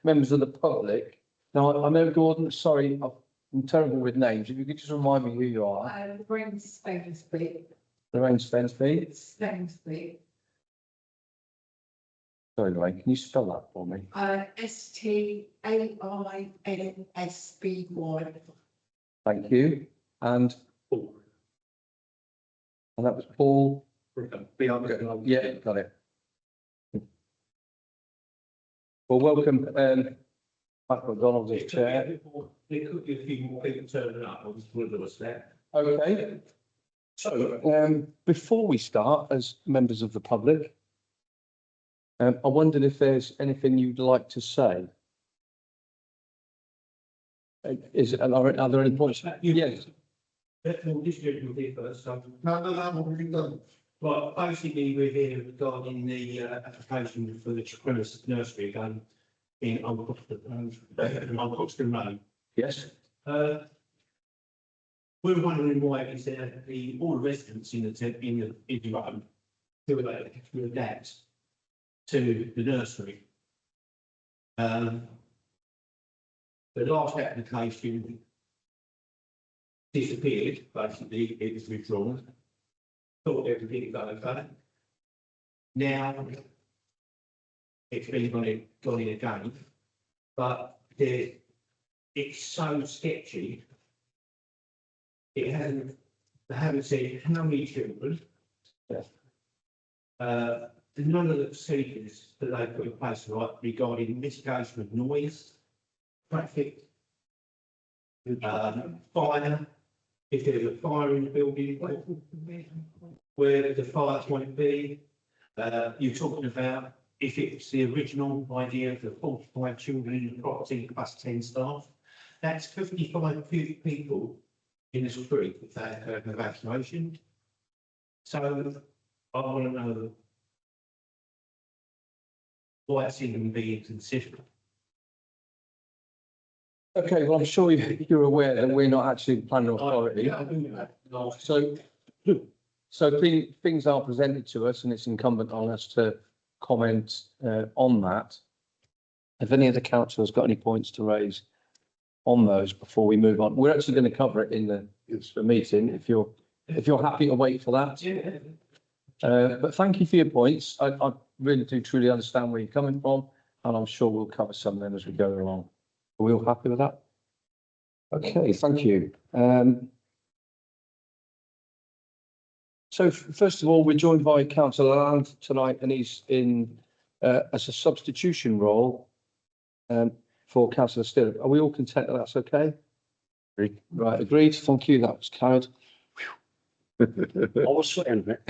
members of the public. Now, I know Gordon, sorry, I'm terrible with names. If you could just remind me who you are. Lorraine Spensby. Lorraine Spensby. Spensby. Sorry, Lorraine, can you spell that for me? Stainsby. Thank you. And that was Paul. Yeah, got it. Well, welcome, Michael McDonald as chair. There could be a few more people turning up. I was one of us there. Okay. So, before we start, as members of the public, I wondered if there's anything you'd like to say. Are there any points? Yes. This year will be first. No, already done. Well, basically, we're here regarding the application for the Children's Nursery again in Uncoxton Road. Yes. We're wondering why is there all the residents in the road who are to adapt to the nursery. The last application disappeared, basically, it was withdrawn. Thought everything was okay. Now, it's been gone in again, but it's so sketchy. They haven't said how many children. Yes. None of the procedures that they put in place regarding mitigation of noise, traffic, fire, if there's a fire in the building, where the fires won't be. You're talking about if it's the original idea of the 45 children in the property plus 10 staff, that's 55 people in the street without evacuation. So I want to know why it's even being considered. Okay, well, I'm sure you're aware that we're not actually the planning authority. So things are presented to us and it's incumbent on us to comment on that. If any of the councillors got any points to raise on those before we move on, we're actually going to cover it in the meeting if you're happy to wait for that. Yeah. But thank you for your points. I really do truly understand where you're coming from, and I'm sure we'll cover some of them as we go along. Are we all happy with that? Okay, thank you. So first of all, we're joined by Councillor Land tonight, and he's in as a substitution role for Councillor Stirrup. Are we all content that that's okay? Right, agreed. Thank you. That was carried. I was sweating a bit.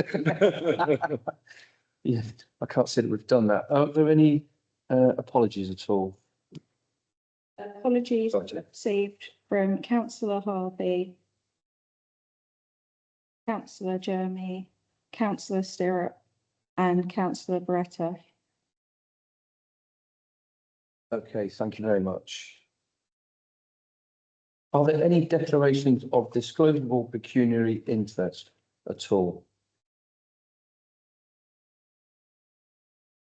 Yeah, I can't say that we've done that. Are there any apologies at all? Apologies received from Councillor Harvey, Councillor Jeremy, Councillor Stirrup and Councillor Beretta. Okay, thank you very much. Are there any declarations of disclosable pecuniary interest at all?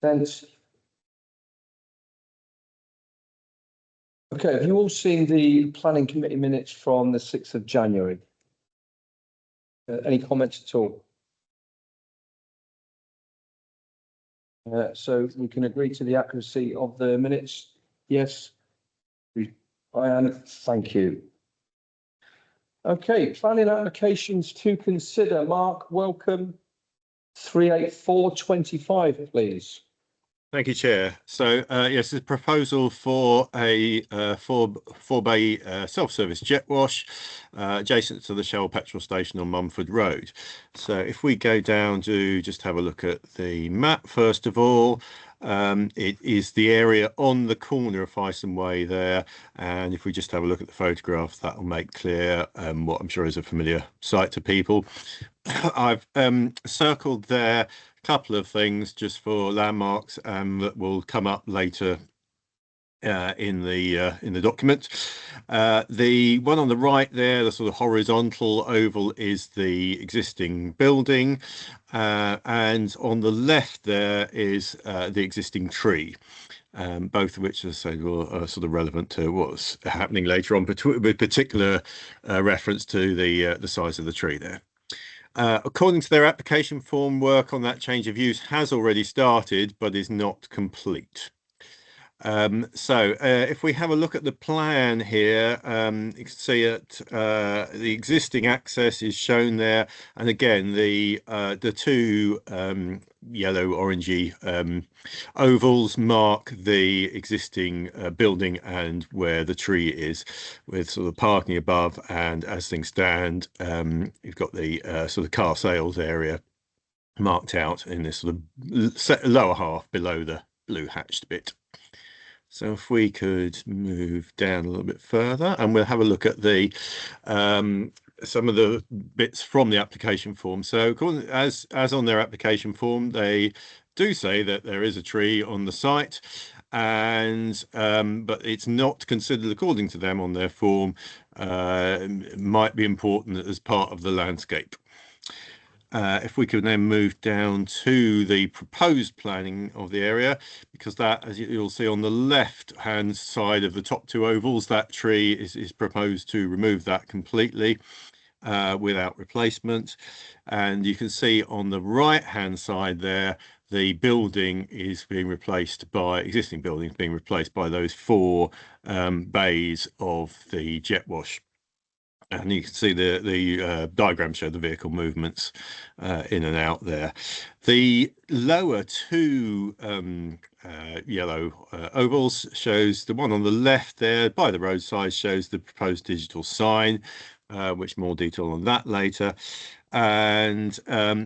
Thanks. Okay, have you all seen the planning committee minutes from the 6th of January? Any comments at all? So we can agree to the accuracy of the minutes? Yes. I am. Thank you. Okay, planning applications to consider. Mark, welcome. 38425, please. Thank you, Chair. So, yes, it's a proposal for a four-bay self-service jet wash adjacent to the Shell petrol station on Mumford Road. So if we go down to just have a look at the map, first of all, it is the area on the corner of Hyson Way there. And if we just have a look at the photograph, that will make clear what I'm sure is a familiar sight to people. I've circled there couple of things just for landmarks that will come up later in the document. The one on the right there, the sort of horizontal oval, is the existing building, and on the left there is the existing tree. Both of which, as I said, are sort of relevant to what's happening later on, with particular reference to the size of the tree there. According to their application form, work on that change of use has already started, but is not complete. If we have a look at the plan here, you can see that the existing access is shown there, and again the two yellow orangey ovals mark the existing building and where the tree is, with sort of parking above, and as things stand, you've got the sort of car sales area marked out in this sort of lower half below the blue hatched bit. So if we could move down a little bit further, and we'll have a look at the some of the bits from the application form. So as on their application form, they do say that there is a tree on the site, and but it's not considered, according to them on their form, might be important as part of the landscape. If we could then move down to the proposed planning of the area, because that, as you'll see on the left hand side of the top two ovals, that tree is proposed to remove that completely without replacement. And you can see on the right hand side there, the building is being replaced by existing buildings being replaced by those 4 bays of the jet wash. And you can see the diagram show the vehicle movements in and out there. The lower 2 yellow ovals shows the one on the left there by the roadside shows the proposed digital sign, which more detail on that later. And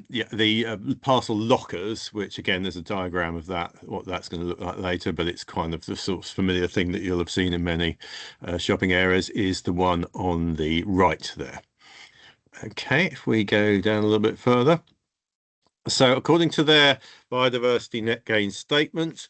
yeah, the parcel lockers, which again there's a diagram of that, what that's going to look like later, but it's kind of the sort of familiar thing that you'll have seen in many shopping areas, is the one on the right there. Okay, if we go down a little bit further. So according to their biodiversity net gain statement,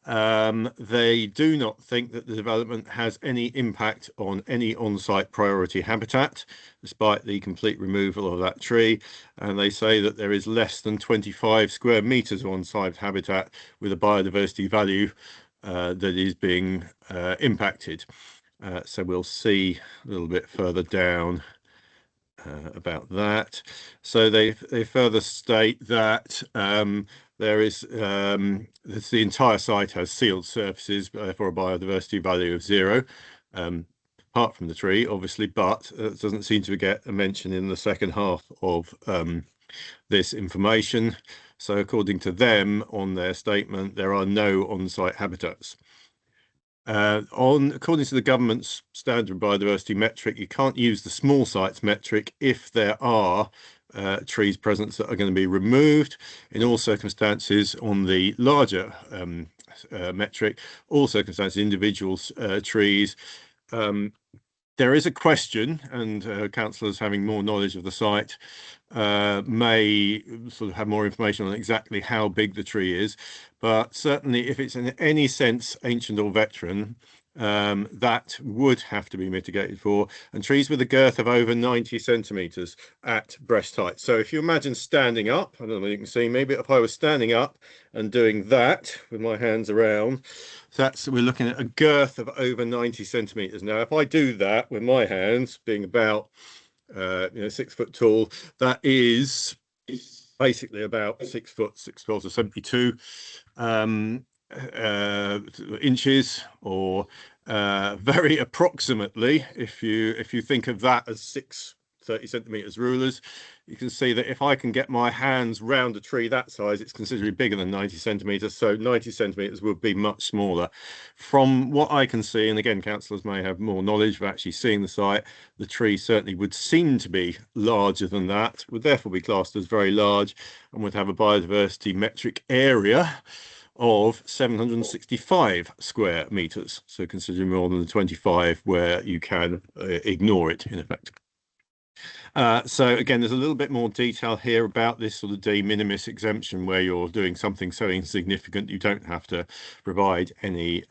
they do not think that the development has any impact on any on-site priority habitat, despite the complete removal of that tree. And they say that there is less than 25 square meters of on-site habitat with a biodiversity value that is being impacted. So we'll see a little bit further down about that. So they further state that there is the entire site has sealed surfaces for a biodiversity value of 0, apart from the tree, obviously, but it doesn't seem to get a mention in the second half of this information. So according to them, on their statement, there are no on-site habitats. According to the government's standard biodiversity metric, you can't use the small sites metric if there are trees present that are going to be removed. In all circumstances, on the larger metric, all circumstances, individual trees. There is a question, and councillors having more knowledge of the site may sort of have more information on exactly how big the tree is, but certainly if it's in any sense ancient or veteran, that would have to be mitigated for, and trees with a girth of over 90 centimeters at breast height. So if you imagine standing up, I don't know if you can see me, but if I was standing up and doing that with my hands around, we're looking at a girth of over 90 centimeters. Now, if I do that with my hands, being about 6 foot tall, that is basically about 6 foot 6 12 or 72 inches, or very approximately, if you think of that as 30 centimeters rulers, you can see that if I can get my hands round a tree that size, it's considerably bigger than 90 centimeters. So 90 centimeters would be much smaller. From what I can see, and again, councillors may have more knowledge of actually seeing the site, the tree certainly would seem to be larger than that, would therefore be classed as very large, and would have a biodiversity metric area of 765 square meters. So considering more than the 25 where you can ignore it in effect. So again, there's a little bit more detail here about this sort of de minimis exemption where you're doing something so insignificant you don't have to provide any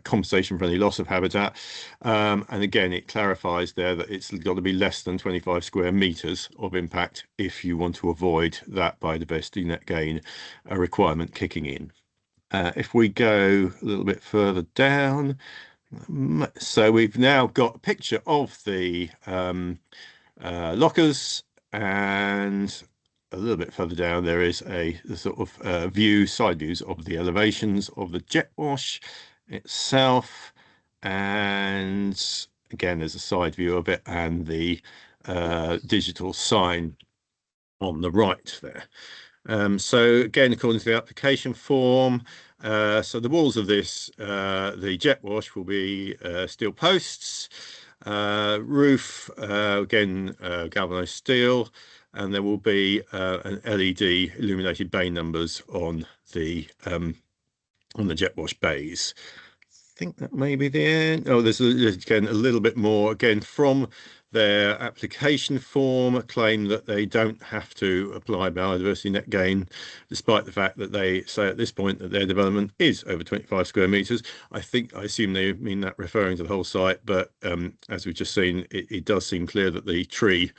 compensation for any loss of habitat. And again, it clarifies there that it's got to be less than 25 square meters of impact if you want to avoid that biodiversity net gain requirement kicking in. If we go a little bit further down, so we've now got a picture of the lockers, and a little bit further down there is a sort of side views of the elevations of the jet wash itself, and again there's a side view of it and the digital sign on the right there. So again, according to the application form, so the walls of this, the jet wash will be steel posts, roof, again, galvanized steel, and there will be an LED illuminated bay numbers on the jet wash bays. I think that may be the end. Oh, there's again a little bit more again from their application form, claim that they don't have to apply biodiversity net gain, despite the fact that they say at this point that their development is over 25 square meters. I assume they mean that referring to the whole site, but as we've just seen, it does seem clear that the tree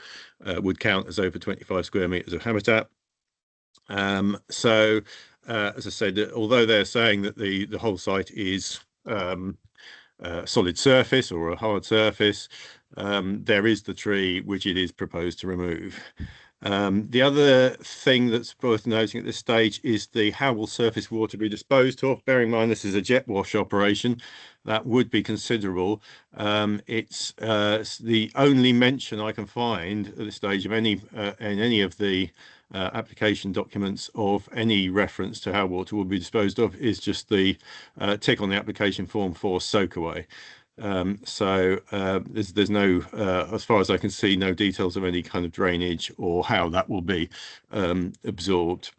would count as over 25 square meters of habitat. So as I said, although they're saying that the whole site is solid surface or a hard surface, there is the tree which it is proposed to remove. The other thing that's worth noting at this stage is how will surface water be disposed of. Bearing in mind this is a jet wash operation, that would be considerable. It's the only mention I can find at this stage of any in any of the application documents of any reference to how water will be disposed of is just the tick on the application form for soak away. So there's no, as far as I can see, no details of any kind of drainage or how that will be absorbed.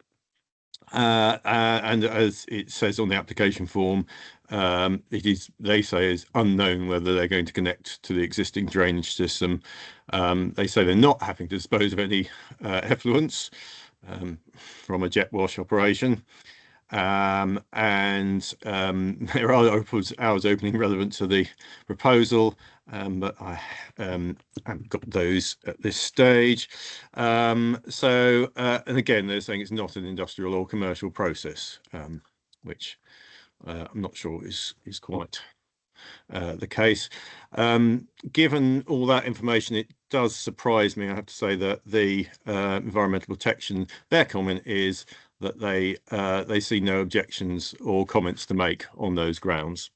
And as it says on the application form, they say is unknown whether they're going to connect to the existing drainage system. They say they're not having to dispose of any effluents from a jet wash operation. And there are hours opening relevant to the proposal, but I haven't got those at this stage. And again, they're saying it's not an industrial or commercial process, which I'm not sure is quite the case. Given all that information, it does surprise me, I have to say, that the environmental protection, their comment is that they see no objections or comments to make on those grounds.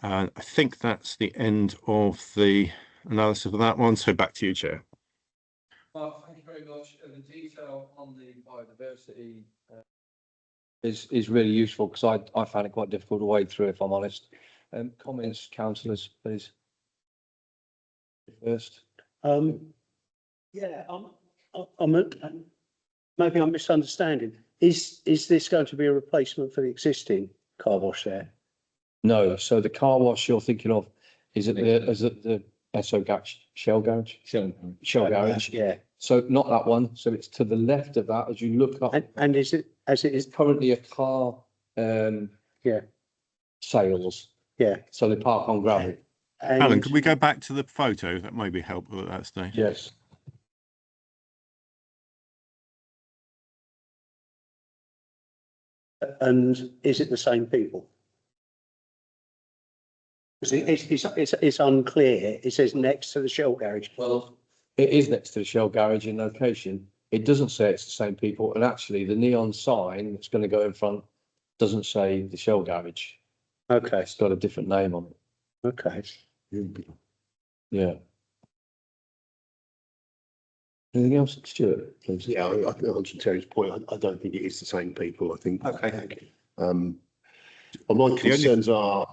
And I think that's the end of the analysis of that one. So back to you, Chair. Well, thank you very much. And the detail on the biodiversity is really useful because I found it quite difficult to wade through, if I'm honest. Comments, councillors, please. First. Yeah, maybe I'm misunderstanding. Is this going to be a replacement for the existing car wash there? No, so the car wash you're thinking of is it the Esso Shell Garage? Shell Garage. Yeah. So not that one. So it's to the left of that as you look up. And is it as it is? Currently a car sales. Yeah. So they park on gravel. And, Alan, could we go back to the photo? That may be helpful at that stage. Yes. and is it the same people? It's unclear. It says next to the Shell garage. Well, it is next to the Shell garage in location. It doesn't say it's the same people, and actually the neon sign that's going to go in front doesn't say the Shell garage. Okay. It's got a different name on it. Okay. Yeah. Anything else, Stuart, please? Yeah, I can answer Terry's point. I don't think it is the same people. I think. Okay, thank you. My concerns are.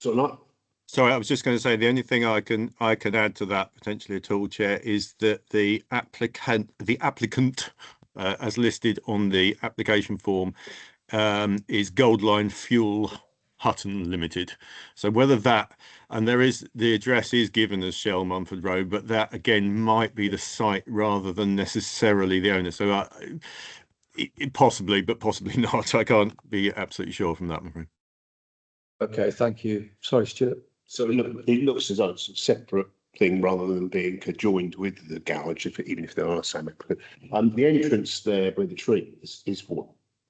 So not. Sorry, I was just going to say the only thing I can add to that potentially at all, Chair, is that the applicant, as listed on the application form, is Goldline Fuel Hutton Limited. So whether that, and there is, the address is given as Shell Mumford Road, but that again might be the site rather than necessarily the owner. So possibly, but possibly not. I can't be absolutely sure from that, I'm afraid. Okay, thank you. Sorry, Stuart. So it looks as though it's a separate thing rather than being conjoined with the garage, even if there are some. The entrance there by the tree is what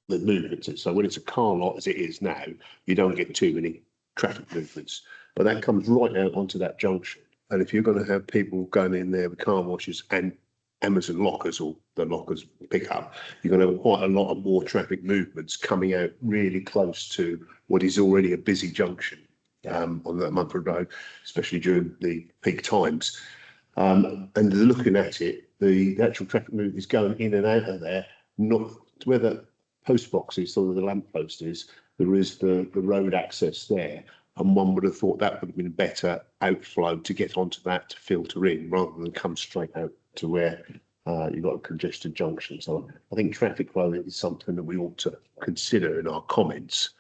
the movement is. So when it's a car lot as it is now, you don't get too many traffic movements. But that comes right out onto that junction. And if you're going to have people going in there with car washes and Amazon lockers or the lockers pick up, you're going to have quite a lot of more traffic movements coming out really close to what is already a busy junction on that Mumford Road, especially during the peak times. And looking at it, the actual traffic movement is going in and out of there, not where the post box is or the lamp post is. There is the road access there. And one would have thought that would have been a better outflow to get onto that to filter in rather than come straight out to where you've got a congested junction. So I think traffic flow is something that we ought to consider in our comments.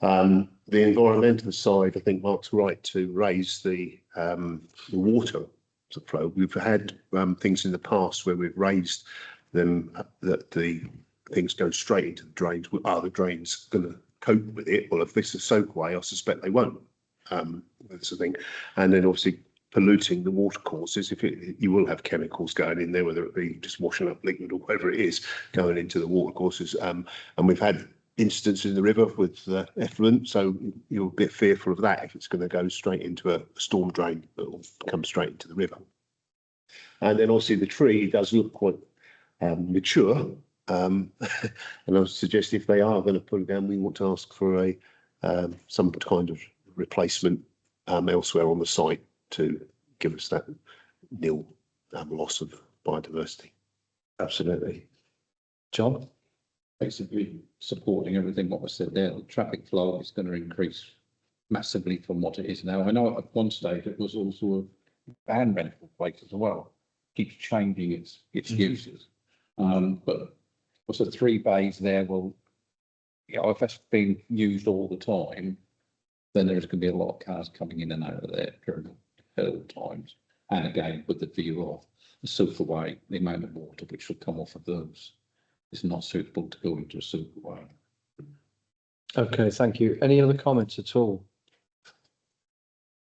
The environmental side, I think Mark's right to raise the water flow. We've had things in the past where we've raised them that the things go straight into the drains. Are the drains going to cope with it? Well, if this is a soakaway, I suspect they won't. That's the thing. And then obviously polluting the water courses. You will have chemicals going in there, whether it be just washing up liquid or whatever it is going into the water courses. And we've had incidents in the river with effluent, so you're a bit fearful of that if it's going to go straight into a storm drain that will come straight into the river. And then obviously the tree does look quite mature, and I would suggest if they are going to put it down, we want to ask for a some kind of replacement elsewhere on the site to give us that nil loss of biodiversity. Absolutely. John? Basically supporting everything what was said there. The traffic flow is going to increase massively from what it is now. I know at one stage it was also a van rental place as well. Keeps changing its uses. But was the 3 bays there? Well, if that's being used all the time, then there's going to be a lot of cars coming in and out of there during hill times. And again, with the view of the superway, the amount of water which would come off of those. It's not suitable to go into a superway. Okay, thank you. Any other comments at all?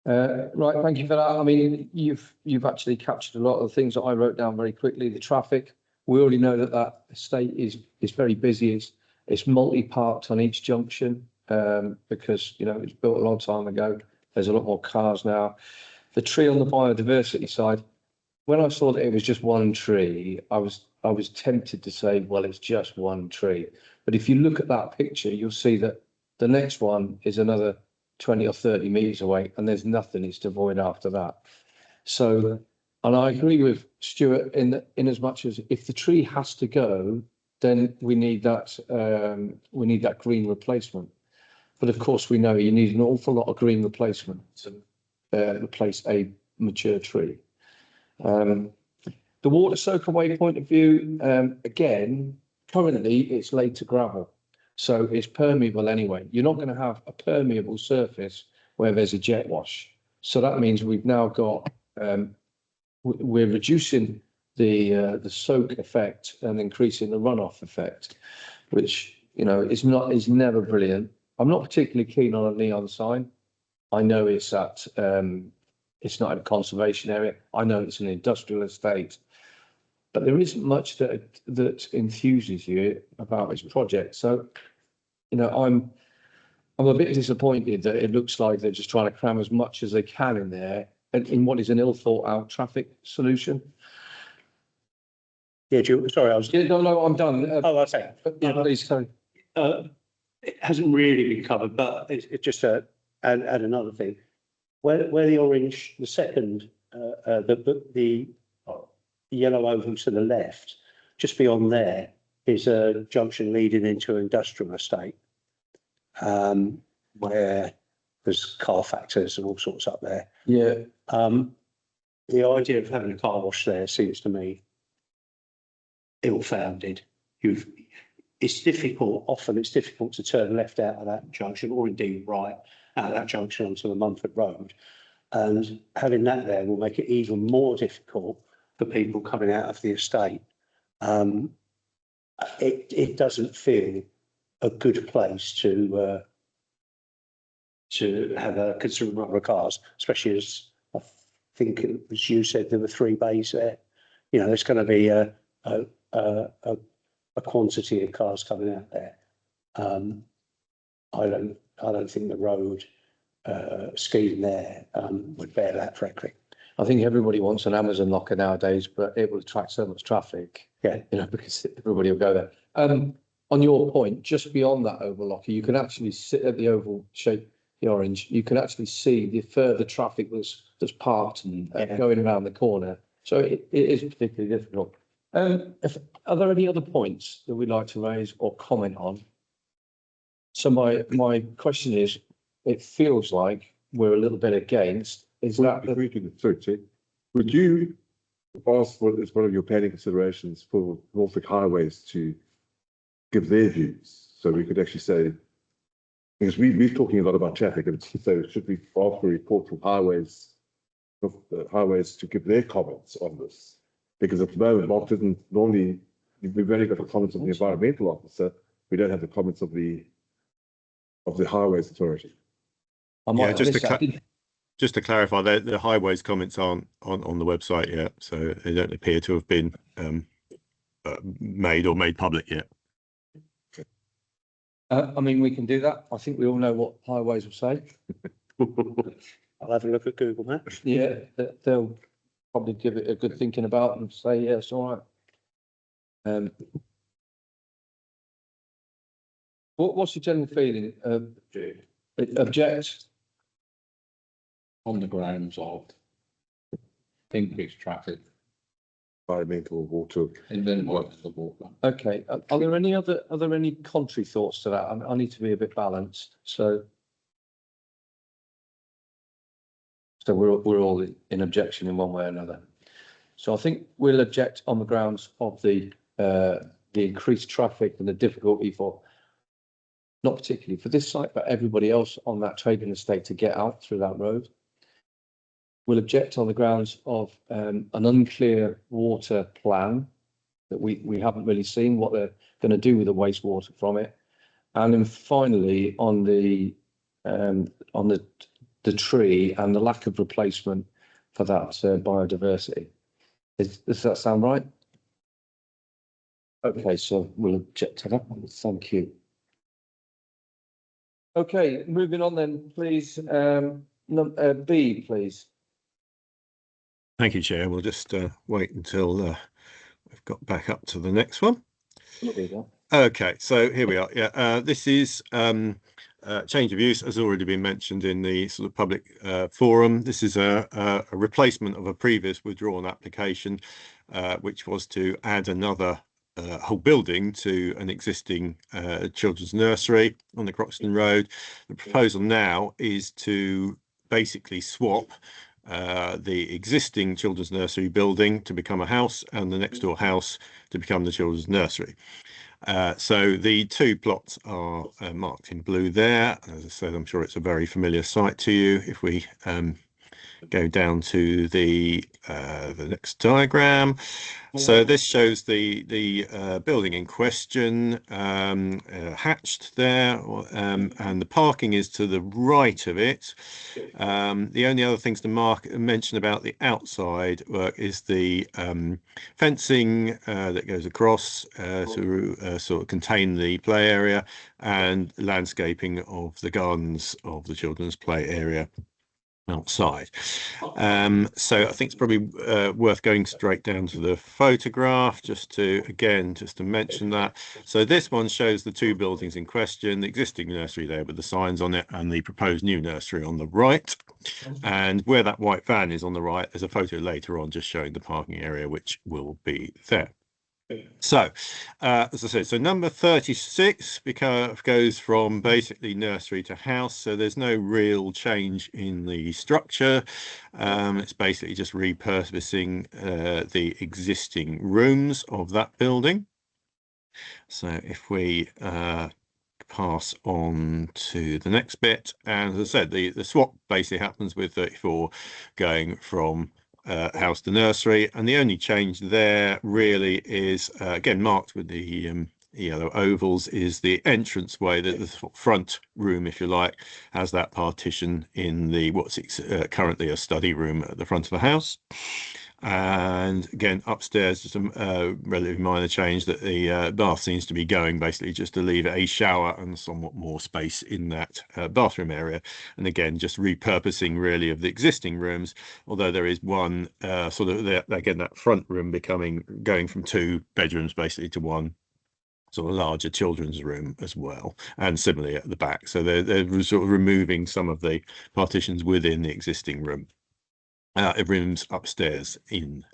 Right, thank you for that. I mean, you've actually captured a lot of the things that I wrote down very quickly. The traffic, we already know that estate is very busy. It's multi-parked on each junction because, you know, it was built a long time ago. There's a lot more cars now. The tree on the biodiversity side, when I saw that it was just one tree, I was tempted to say, well, it's just one tree. But if you look at that picture, you'll see that the next one is another 20 or 30 metres away, and there's nothing, it's devoid after that. So, and I agree with Stuart in as much as if the tree has to go, then we need that green replacement. But of course, we know you need an awful lot of green replacement to replace a mature tree. The water soak away point of view, again, currently it's laid to gravel, so it's permeable anyway. You're not going to have a permeable surface where there's a jet wash. So that means we've now got, we're reducing the soak effect and increasing the runoff effect, which, you know, is never brilliant. I'm not particularly keen on a neon sign. I know it's at, it's not in a conservation area. I know it's an industrial estate. But there isn't much that enthuses you about this project. So, you know, I'm a bit disappointed that it looks like they're just trying to cram as much as they can in there in what is an ill thought out traffic solution. Yeah, sorry, I was. Yeah, no, I'm done. Oh, okay. Yeah, please, sorry. It hasn't really been covered, but it's just add another thing. Where the orange, the second, the yellow oval to the left, just beyond there is a junction leading into an industrial estate, where there's car factors and all sorts up there. Yeah. The idea of having a car wash there seems to me ill-founded. it's difficult, often it's difficult to turn left out of that junction, or indeed right out of that junction onto the Mumford Road. And having that there will make it even more difficult for people coming out of the estate. It doesn't feel a good place to have a considerable number of cars, especially as I think it was you said there were 3 bays there. You know, there's going to be a quantity of cars coming out there. I don't think the road scheme there would bear that, frankly. I think everybody wants an Amazon locker nowadays, but it will attract so much traffic. Yeah. You know, because everybody will go there. On your point, just beyond that overlocker, you can actually sit at the oval shape, the orange. You can actually see the further traffic that's parked and going around the corner. So it is particularly difficult. Are there any other points that we'd like to raise or comment on? So my question is, it feels like we're a little bit against. Is that would you ask what is one of your planning considerations for Norfolk Highways to give their views? So we could actually say, because we're talking a lot about traffic, and so should we ask for a report from highways to give their comments on this? Because at the moment, Mark doesn't normally, we've only got the comments of the environmental officer. We don't have the comments of the highways authority. Just to clarify, the highways comments aren't on the website yet, so they don't appear to have been made public yet. I mean, we can do that. I think we all know what highways will say. I'll have a look at Google Maps. Yeah, they'll probably give it a good thinking about and say, yeah, it's all right. What's your general feeling? Object? On the grounds of increased traffic Environmental, water. and then what the water. Okay. Are there any contrary thoughts to that? I need to be a bit balanced. So we're all in objection in one way or another. So I think we'll object on the grounds of the increased traffic and the difficulty for, not particularly for this site, but everybody else on that trading estate to get out through that road. We'll object on the grounds of an unclear water plan that we haven't really seen what they're going to do with the wastewater from it. And then finally, on the tree and the lack of replacement for that biodiversity. Does that sound right? Okay, so we'll object to that one. Thank you. Okay, moving on then, please. B, please. Thank you, Chair. We'll just wait until we've got back up to the next one. Okay, so here we are. Yeah, this is change of use, has already been mentioned in the sort of public forum. This is a replacement of a previous withdrawn application, which was to add another whole building to an existing children's nursery on the Croxton Road. The proposal now is to basically swap the existing children's nursery building to become a house and the next door house to become the children's nursery. So the 2 plots are marked in blue there. As I said, I'm sure it's a very familiar site to you. If we go down to the next diagram. So this shows the building in question hatched there, and the parking is to the right of it. The only other things to mention about the outside work is the fencing that goes across to sort of contain the play area, and landscaping of the gardens of the children's play area outside. So I think it's probably worth going straight down to the photograph just to mention that. So this one shows the 2 buildings in question, the existing nursery there with the signs on it and the proposed new nursery on the right. And where that white van is on the right, there's a photo later on just showing the parking area which will be there. So, as I said, so number 36 goes from basically nursery to house. So there's no real change in the structure. It's basically just repurposing the existing rooms of that building. So if we pass on to the next bit, and as I said, the swap basically happens with 34 going from house to nursery, and the only change there really is again marked with the yellow ovals, is the entrance way, that the front room, if you like, has that partition in the what's currently a study room at the front of the house. And again, upstairs, just a relatively minor change, that the bath seems to be going basically just to leave a shower and somewhat more space in that bathroom area. And again, just repurposing really of the existing rooms, although there is one sort of, again, that front room going from 2 bedrooms basically to one sort of larger children's room as well, and similarly at the back. So they're sort of removing some of the partitions within the existing room. Rooms upstairs in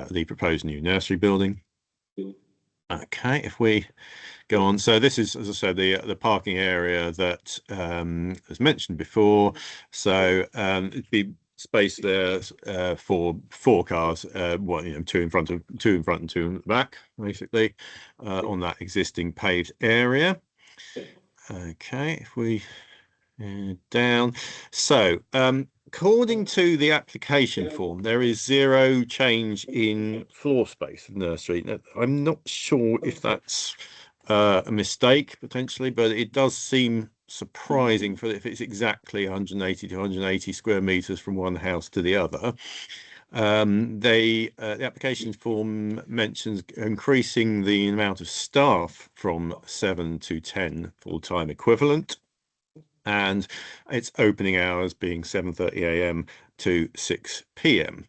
the proposed new nursery building. Okay, if we go on, so this is, as I said, the parking area that was mentioned before. So it'd be space there for 4 cars, 2 in front and 2 in the back, basically, on that existing paved area. Okay, if we down, so according to the application form, there is 0 change in floor space of nursery. Now, I'm not sure if that's a mistake potentially, but it does seem surprising for if it's exactly 180 to 180 square meters from one house to the other. The application form mentions increasing the amount of staff from 7 to 10 full-time equivalent, and its opening hours being 7:30 a.m. to 6 p.m.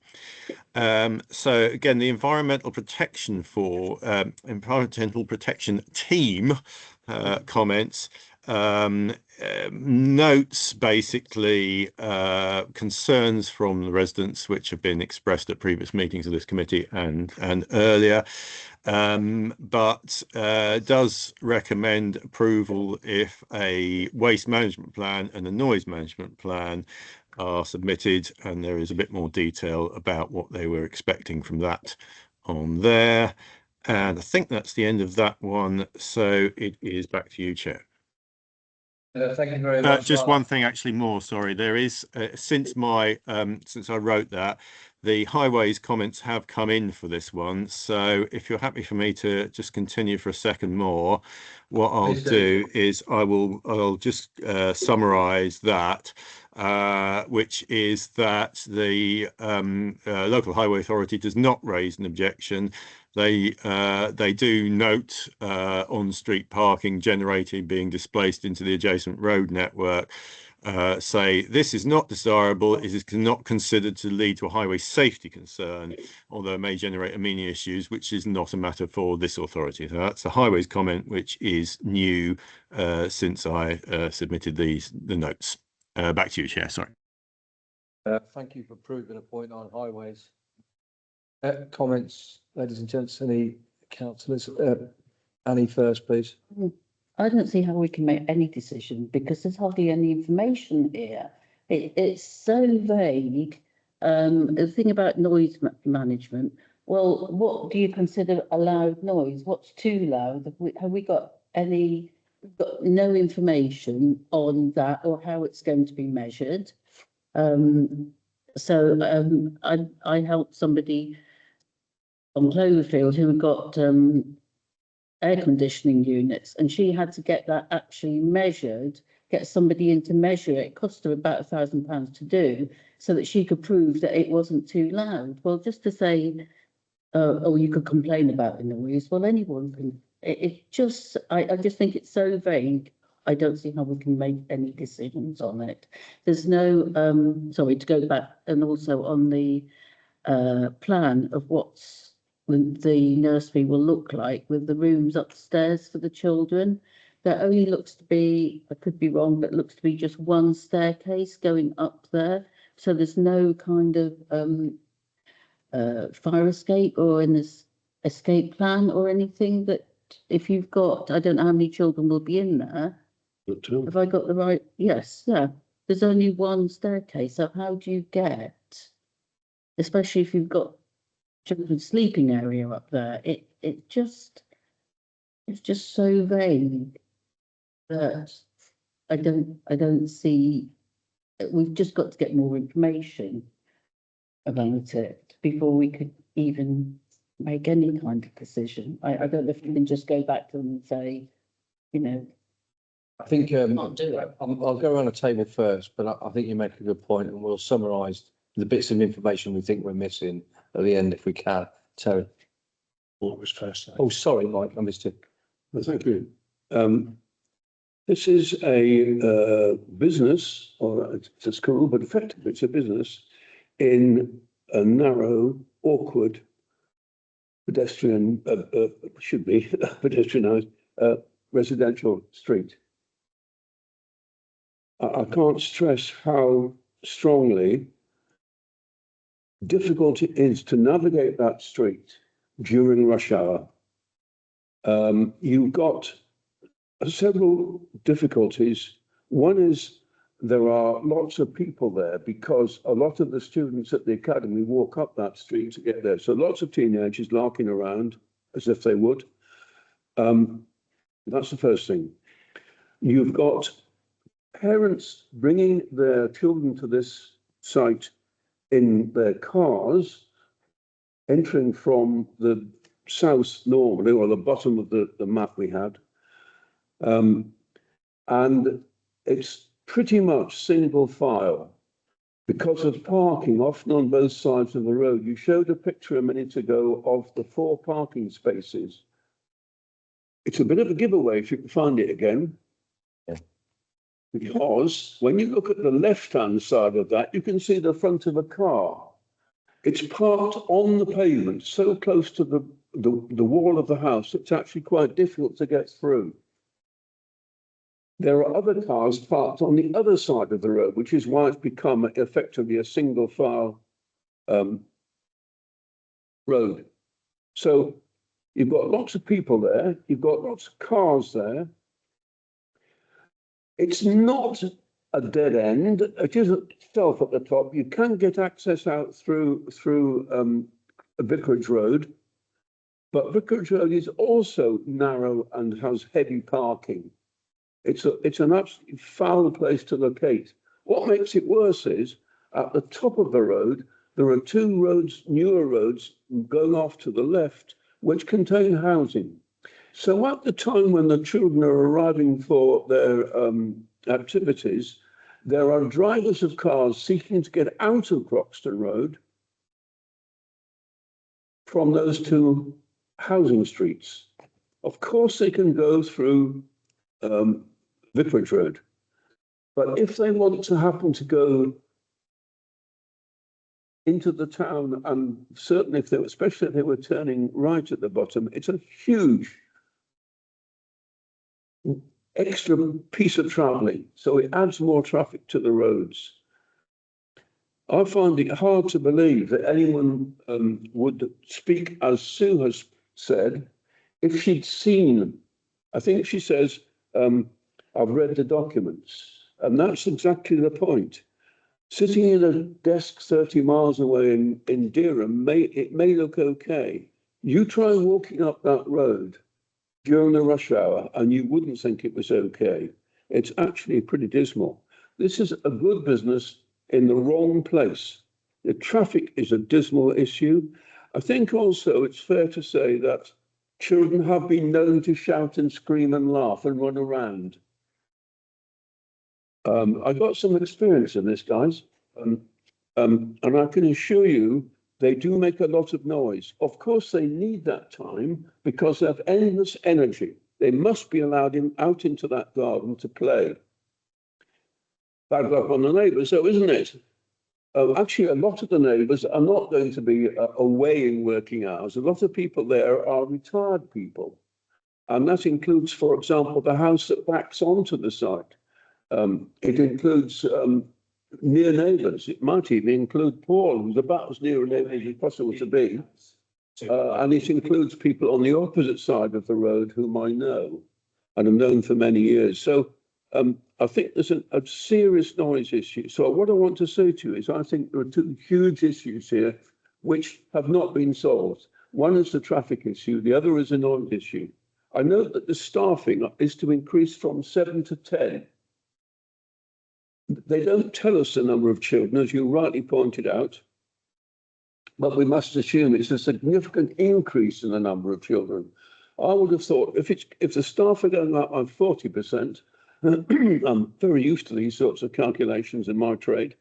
So again, the environmental protection team comments notes basically concerns from the residents which have been expressed at previous meetings of this committee and earlier, but does recommend approval if a waste management plan and a noise management plan are submitted, and there is a bit more detail about what they were expecting from that on there. And I think that's the end of that one. So it is back to you, Chair. Thank you very much. Just one thing actually more, sorry, there is since I wrote that, the highways comments have come in for this one, so if you're happy for me to just continue for a second more, what I'll do is I'll just summarize that, which is that the local highway authority does not raise an objection. They do note on-street parking generated being displaced into the adjacent road network. Say this is not desirable. It is not considered to lead to a highway safety concern, although it may generate amenity issues, which is not a matter for this authority. So that's the highways comment, which is new since I submitted the notes. Back to you, Chair. Sorry. Thank you for proving a point on highways. Comments, ladies and gents, any councillors? Annie first, please. I don't see how we can make any decision because there's hardly any information here. It's so vague. The thing about noise management, well, what do you consider a loud noise? What's too loud? Have we got any, we've got no information on that or how it's going to be measured. I helped somebody on Cloverfield who got air conditioning units, and she had to get that actually measured, get somebody in to measure it. It cost her about £1,000 to do, so that she could prove that it wasn't too loud. Well, just to say, oh, you could complain about the noise. Well, anyone can. I just think it's so vague. I don't see how we can make any decisions on it. There's no, sorry, to go back, and also on the plan of what's the nursery will look like with the rooms upstairs for the children. There only looks to be, I could be wrong, but looks to be just one staircase going up there. So there's no kind of fire escape or an escape plan or anything that if you've got, I don't know how many children will be in there. Have I got the right? Yes, yeah. There's only one staircase. So how do you get, especially if you've got children's sleeping area up there? It just, it's just so vague that I don't see, we've just got to get more information about it before we could even make any kind of decision. I don't know if we can just go back to them and say, you know, I think, can't do it. I'll go around the table first, but I think you make a good point and we'll summarise the bits of information we think we're missing at the end if we can. Terry. What was first? Oh, sorry, Mike, I missed it. Well, thank you. This is a business, or it's a school, but effectively it's a business in a narrow, awkward pedestrian, should be pedestrianised, residential street. I can't stress how strongly difficult it is to navigate that street during rush hour. You've got several difficulties. One is there are lots of people there because a lot of the students at the academy walk up that street to get there. So lots of teenagers larking around as if they would. That's the first thing. You've got parents bringing their children to this site in their cars, entering from the south normally, or the bottom of the map we had. And it's pretty much single file because of parking, often on both sides of the road. You showed a picture a minute ago of the 4 parking spaces. It's a bit of a giveaway if you can find it again. Yeah. Because when you look at the left-hand side of that, you can see the front of a car. It's parked on the pavement, so close to the wall of the house, it's actually quite difficult to get through. There are other cars parked on the other side of the road, which is why it's become effectively a single file road. So you've got lots of people there, you've got lots of cars there. It's not a dead end. It is itself at the top. You can get access out through Vicarage Road, but Vicarage Road is also narrow and has heavy parking. It's an absolutely foul place to locate. What makes it worse is at the top of the road, there are 2 roads, newer roads going off to the left, which contain housing. So at the time when the children are arriving for their activities, there are drivers of cars seeking to get out of Croxton Road from those 2 housing streets. Of course, they can go through Vicarage Road, but if they want to happen to go into the town, and certainly if they were, especially if they were turning right at the bottom, it's a huge extra piece of travelling, so it adds more traffic to the roads. I find it hard to believe that anyone would speak as Sue has said if she'd seen. I think she says, I've read the documents, and that's exactly the point. Sitting in a desk 30 miles away in Durham, it may look okay. You try walking up that road during the rush hour and you wouldn't think it was okay. It's actually pretty dismal. This is a good business in the wrong place. The traffic is a dismal issue. I think also it's fair to say that children have been known to shout and scream and laugh and run around. I've got some experience in this, guys, and I can assure you they do make a lot of noise. Of course, they need that time because they have endless energy. They must be allowed out into that garden to play. Bad luck on the neighbours, though, isn't it? Actually, a lot of the neighbours are not going to be away in working hours. A lot of people there are retired people. And that includes, for example, the house that backs onto the site. It includes near neighbours. It might even include Paul, who's about as near a neighbour as it's possible to be. And it includes people on the opposite side of the road whom I know and have known for many years. So I think there's a serious noise issue. So what I want to say to you is I think there are 2 huge issues here which have not been solved. One is the traffic issue. The other is a noise issue. I know that the staffing is to increase from 7 to 10. They don't tell us the number of children, as you rightly pointed out, but we must assume it's a significant increase in the number of children. I would have thought if the staff are going up by 40%, I'm very used to these sorts of calculations in my trade,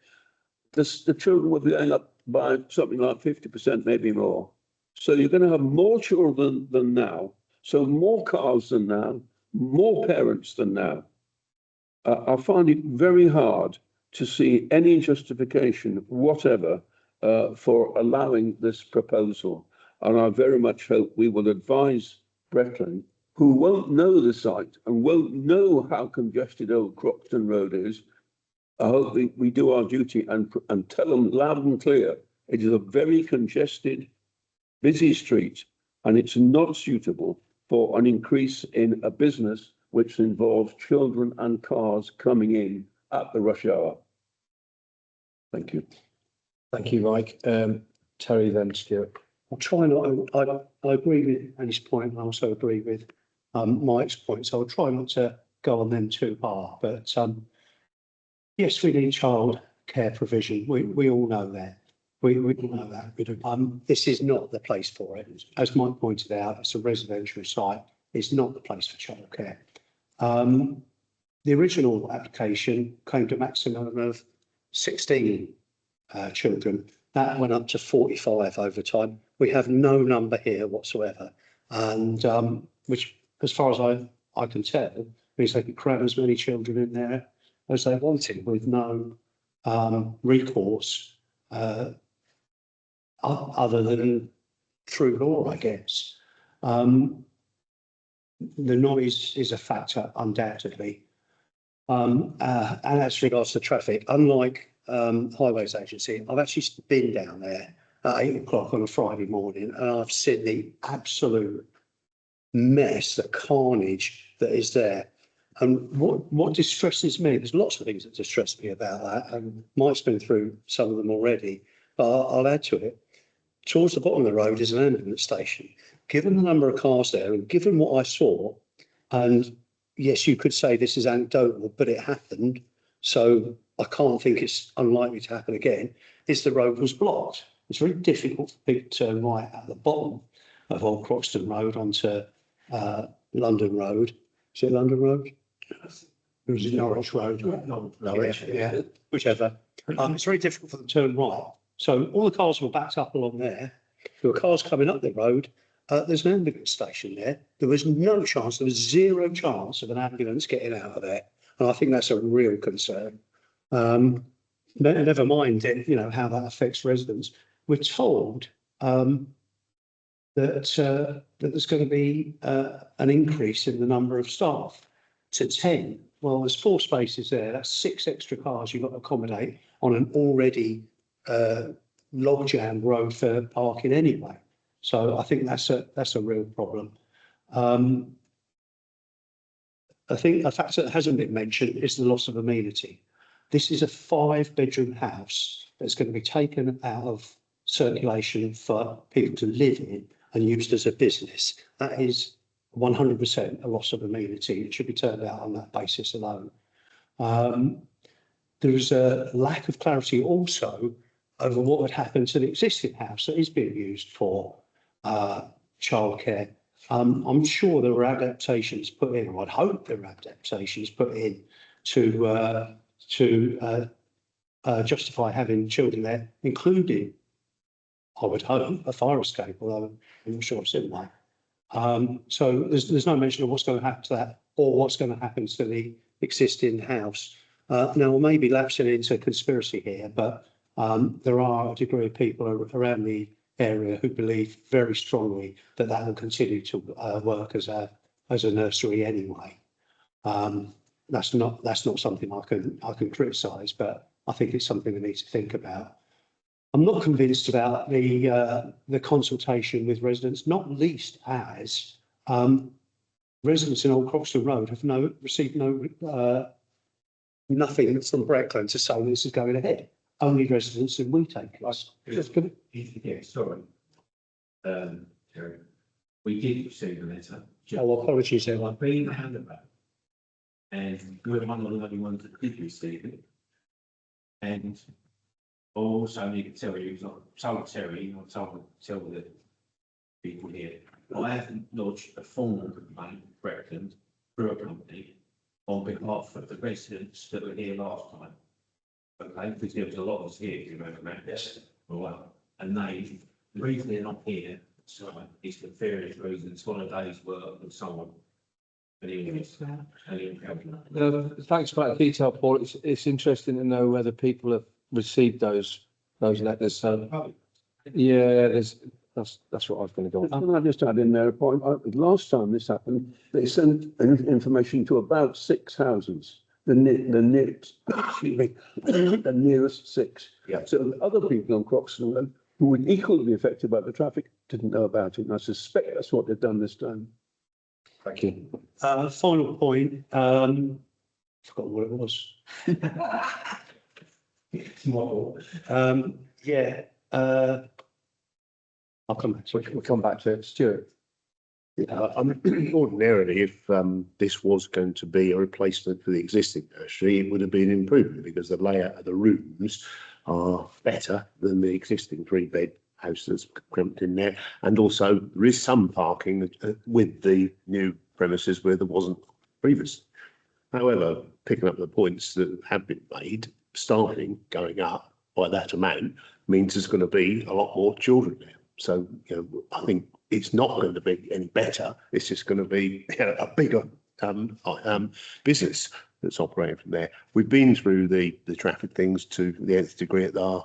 the children will be going up by something like 50%, maybe more. So you're going to have more children than now, so more cars than now, more parents than now. I find it very hard to see any justification whatever for allowing this proposal. And I very much hope we will advise Brecon, who won't know the site and won't know how congested Old Croxton Road is. I hope we do our duty and tell them loud and clear, it is a very congested, busy street, and it's not suitable for an increase in a business which involves children and cars coming in at the rush hour. Thank you. Thank you, Mike. Terry, then Stuart. I'll try not, I agree with Annie's point, and I also agree with Mike's point, so I'll try not to go on them too hard, but yes, we need child care provision. We all know that. We all know that. This is not the place for it. As Mike pointed out, it's a residential site. It's not the place for childcare. The original application came to a maximum of 16 children. That went up to 45 over time. We have no number here whatsoever, and which, as far as I can tell, means they could cram as many children in there as they wanted with no recourse other than through law, I guess. The noise is a factor, undoubtedly. And as regards to traffic, unlike Highways Agency, I've actually been down there at 8 o'clock on a Friday morning, and I've seen the absolute mess, the carnage that is there. And what distresses me, there's lots of things that distress me about that, and Mike's been through some of them already, but I'll add to it. Towards the bottom of the road is an ambulance station. Given the number of cars there, and given what I saw, and yes, you could say this is anecdotal, but it happened, so I can't think it's unlikely to happen again, is the road was blocked. It's very difficult for people to turn right at the bottom of Old Croxton Road onto London Road. Is it London Road? Or is it Norwich Road? Norwich, yeah, whichever. It's very difficult for them to turn right. So all the cars were backed up along there. There were cars coming up the road. There's an ambulance station there. There was no chance, there was zero chance of an ambulance getting out of there. And I think that's a real concern. Never mind, how that affects residents. We're told that there's going to be an increase in the number of staff to 10. Well, there's 4 spaces there. That's 6 extra cars you've got to accommodate on an already logjam road for parking anyway. So I think that's a real problem. I think a factor that hasn't been mentioned is the loss of amenity. This is a 5-bedroom house that's going to be taken out of circulation for people to live in and used as a business. That is 100% a loss of amenity. It should be turned out on that basis alone. There is a lack of clarity also over what would happen to the existing house that is being used for childcare. I'm sure there were adaptations put in, or I'd hope there were adaptations put in to justify having children there, including, I would hope, a fire escape, although I'm not sure I've seen one. So there's no mention of what's going to happen to that or what's going to happen to the existing house. Now, I may be lapsing into conspiracy here, but there are a degree of people around the area who believe very strongly that that will continue to work as a nursery anyway. That's not something I can criticise, but I think it's something we need to think about. I'm not convinced about the consultation with residents, not least as residents in Old Croxton Road have received nothing from Brecon to say this is going ahead. Only residents in Weetake. Yeah, sorry. Terry. We did receive a letter. Oh, apologies, I've Ellen. been round about. And we're one of the only ones that did receive it. And I also need to tell you, it's not told Terry, I told tell the people here, I haven't lodged a formal complaint, Breckland, through a company on behalf of the residents that were here last time. Okay, because there was a lot of us here, if you remember, Matt. Yes. Well, and they, the reason they're not here, so is for various reasons, holidays, work and so on. Thanks for that detail, Paul. It's interesting to know whether people have received those letters. So, yeah, that's what I was going to go on. Can I just add in there a point? Last time this happened, they sent information to about 6 houses. The nearest 6. Yeah. So other people on Croxton Road who were equally be affected by the traffic didn't know about it. And I suspect that's what they've done this time. Thank you. Final point, forgot what it was. Yeah, I'll come back to it. We'll come back to it. Stuart. Ordinarily, if this was going to be a replacement for the existing nursery, it would have been an improvement because the layout of the rooms are better than the existing 3-bed house that's cramped in there. And also there is some parking with the new premises where there wasn't previously. However, picking up the points that have been made, staffing going up by that amount means there's going to be a lot more children there. So, you know, I think it's not going to be any better. It's just going to be, you know, a bigger business that's operating from there. We've been through the traffic things to the nth degree at the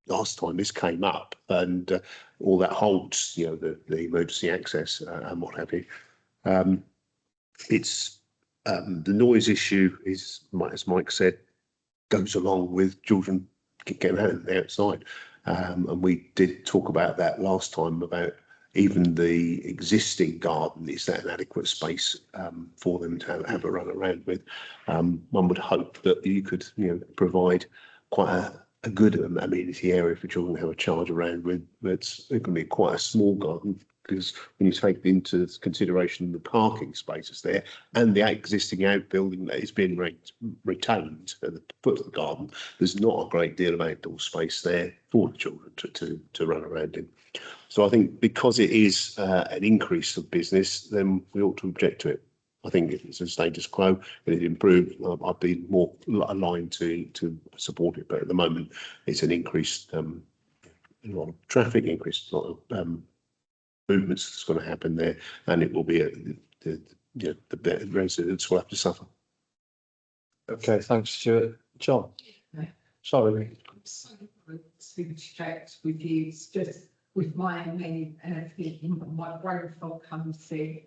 last time this came up, and all that holds, you know, the emergency access and what have you. It's the noise issue is, as Mike said, goes along with children getting out there outside. And we did talk about that last time, about even the existing garden, is that an adequate space for them to have a run around with? One would hope that you could, you know, provide quite a good amenity area for children to have a charge around with. It's going to be quite a small garden, because when you take into consideration the parking spaces there and the existing outbuilding that is being retained at the foot of the garden, there's not a great deal of outdoor space there for the children to run around in. So I think because it is an increase of business, then we ought to object to it. I think if it's a status quo and it improved, I'd be more aligned to support it. But at the moment, it's an increased a lot of traffic, increased a lot of movements that's going to happen there, and it will be the residents will have to suffer. Okay, thanks, Stuart. John. Sorry. I'm so good to check with you. It's just with my ME and everything, my brain fog comes in.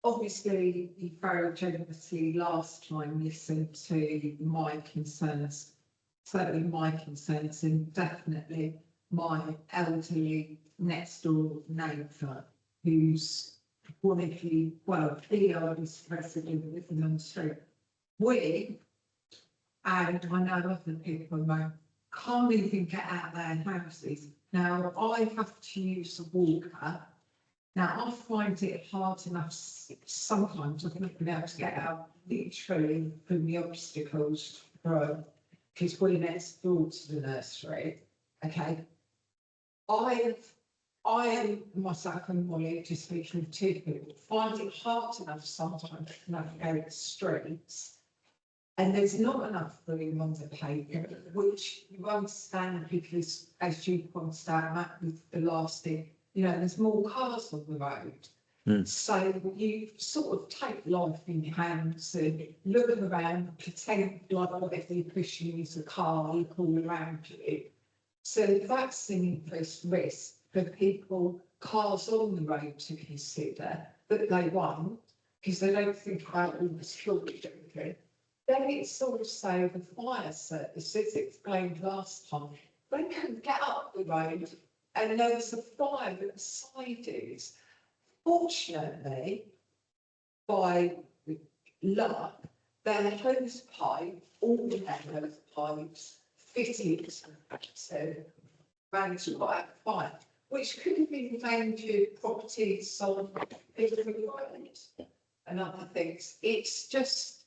Obviously, you very generously last time listened to my concerns, certainly my concerns, and definitely my elderly next door neighbour, who's one of the, well, the oldest resident living on the street. We, and I know other people can't even get out of their houses. Now, I have to use a walker. Now, I find it hard enough sometimes. I've not been able to get out literally from the obstacles, because we're next door to the nursery. Okay. I am myself and Molly, just speaking of 2 people, find it hard enough sometimes to navigate the streets. And there's not enough room on the pavement, which you understand because, as you pointed out, Matt, with the last thing, you know, there's more cars on the road. So you sort of take life in your hands and look around, pretend like whatever you're pushing is a car, look all around you. So that's an increased risk for people, cars on the road to consider, but they won't, because they don't think about all the children. Then it's also the fire service, as explained last time. They couldn't get up the road and there was a fire at the sidings. Fortunately, by luck, their hose pipe, all their hose pipes fitted to manage to put out the fire. which could have been endangered properties on different islands and other things. It's just,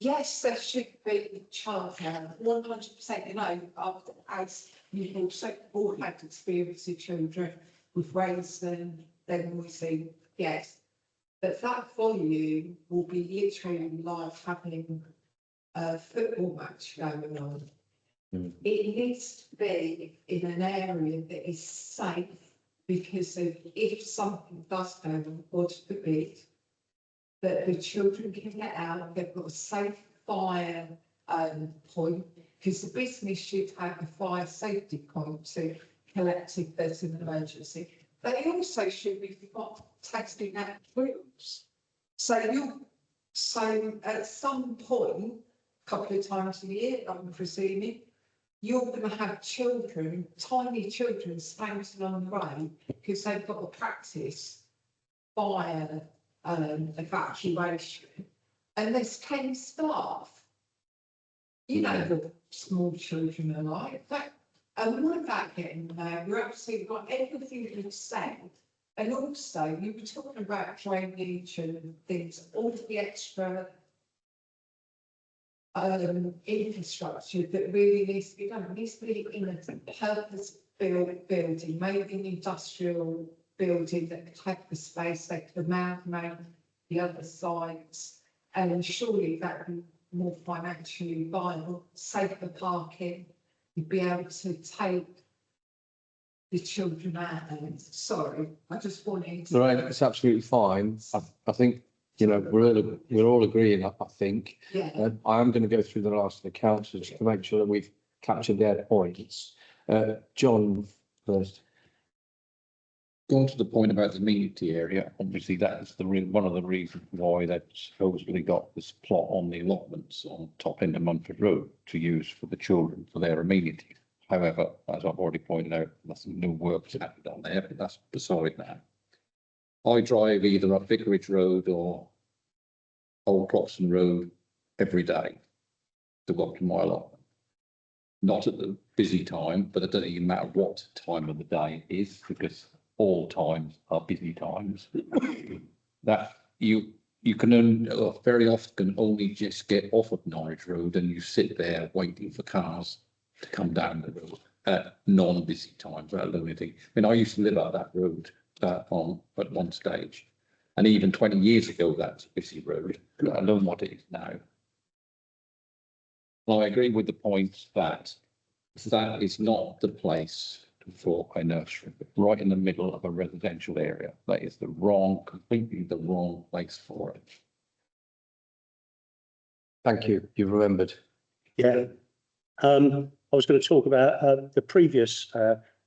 yes, there should be childcare, 100%, you know, as you've also all had experience with children, we've raised them, then we see, yes. But that volume will be literally like having a football match going on. It needs to be in an area that is safe because of if something does go on, God forbid, that the children can get out, they've got a safe fire point, because the business should have a fire safety point to collect if there's an emergency. They also should be testing out groups. So at some point, a couple of times a year, I'm presuming, you're going to have children, tiny children, spanking on the road because they've got to practice fire evacuation, and there's 10 staff. You know the small children are like that. And what about getting there? You're absolutely got everything you've said. And also, you were talking about drainage and things, all the extra infrastructure that really needs to be done. It needs to be in a purpose-built building, maybe an industrial building that could have the space, they could amalgamate the other sides, and surely that would be more financially viable, safer parking, you'd be able to take the children out. And sorry, I just wanted to. Right, it's absolutely fine. I think, you know, we're all agreeing, I think. Yeah. I am going to go through the last of the councillors to make sure that we've captured their points. John first. Going to the point about the amenity area, obviously that is one of the reasons why they've supposedly got this plot on the allotments on top end of Munford Road to use for the children for their amenities. However, as I've already pointed out, there's no work's happened on there, but that's beside that. I drive either up Vicarage Road or Old Cloxton Road every day to go up to my allotment. Not at the busy time, but it doesn't even matter what time of the day it is, because all times are busy times. That you can very often only just get off of Norwich Road and you sit there waiting for cars to come down the road at non-busy times, let alone anything. I mean, I used to live up that road at one stage, and even 20 years ago that's a busy road, let alone what it is now. I agree with the point that that is not the place for a nursery, right in the middle of a residential area. That is completely the wrong place for it. Thank you. You've remembered. Yeah. I was going to talk about the previous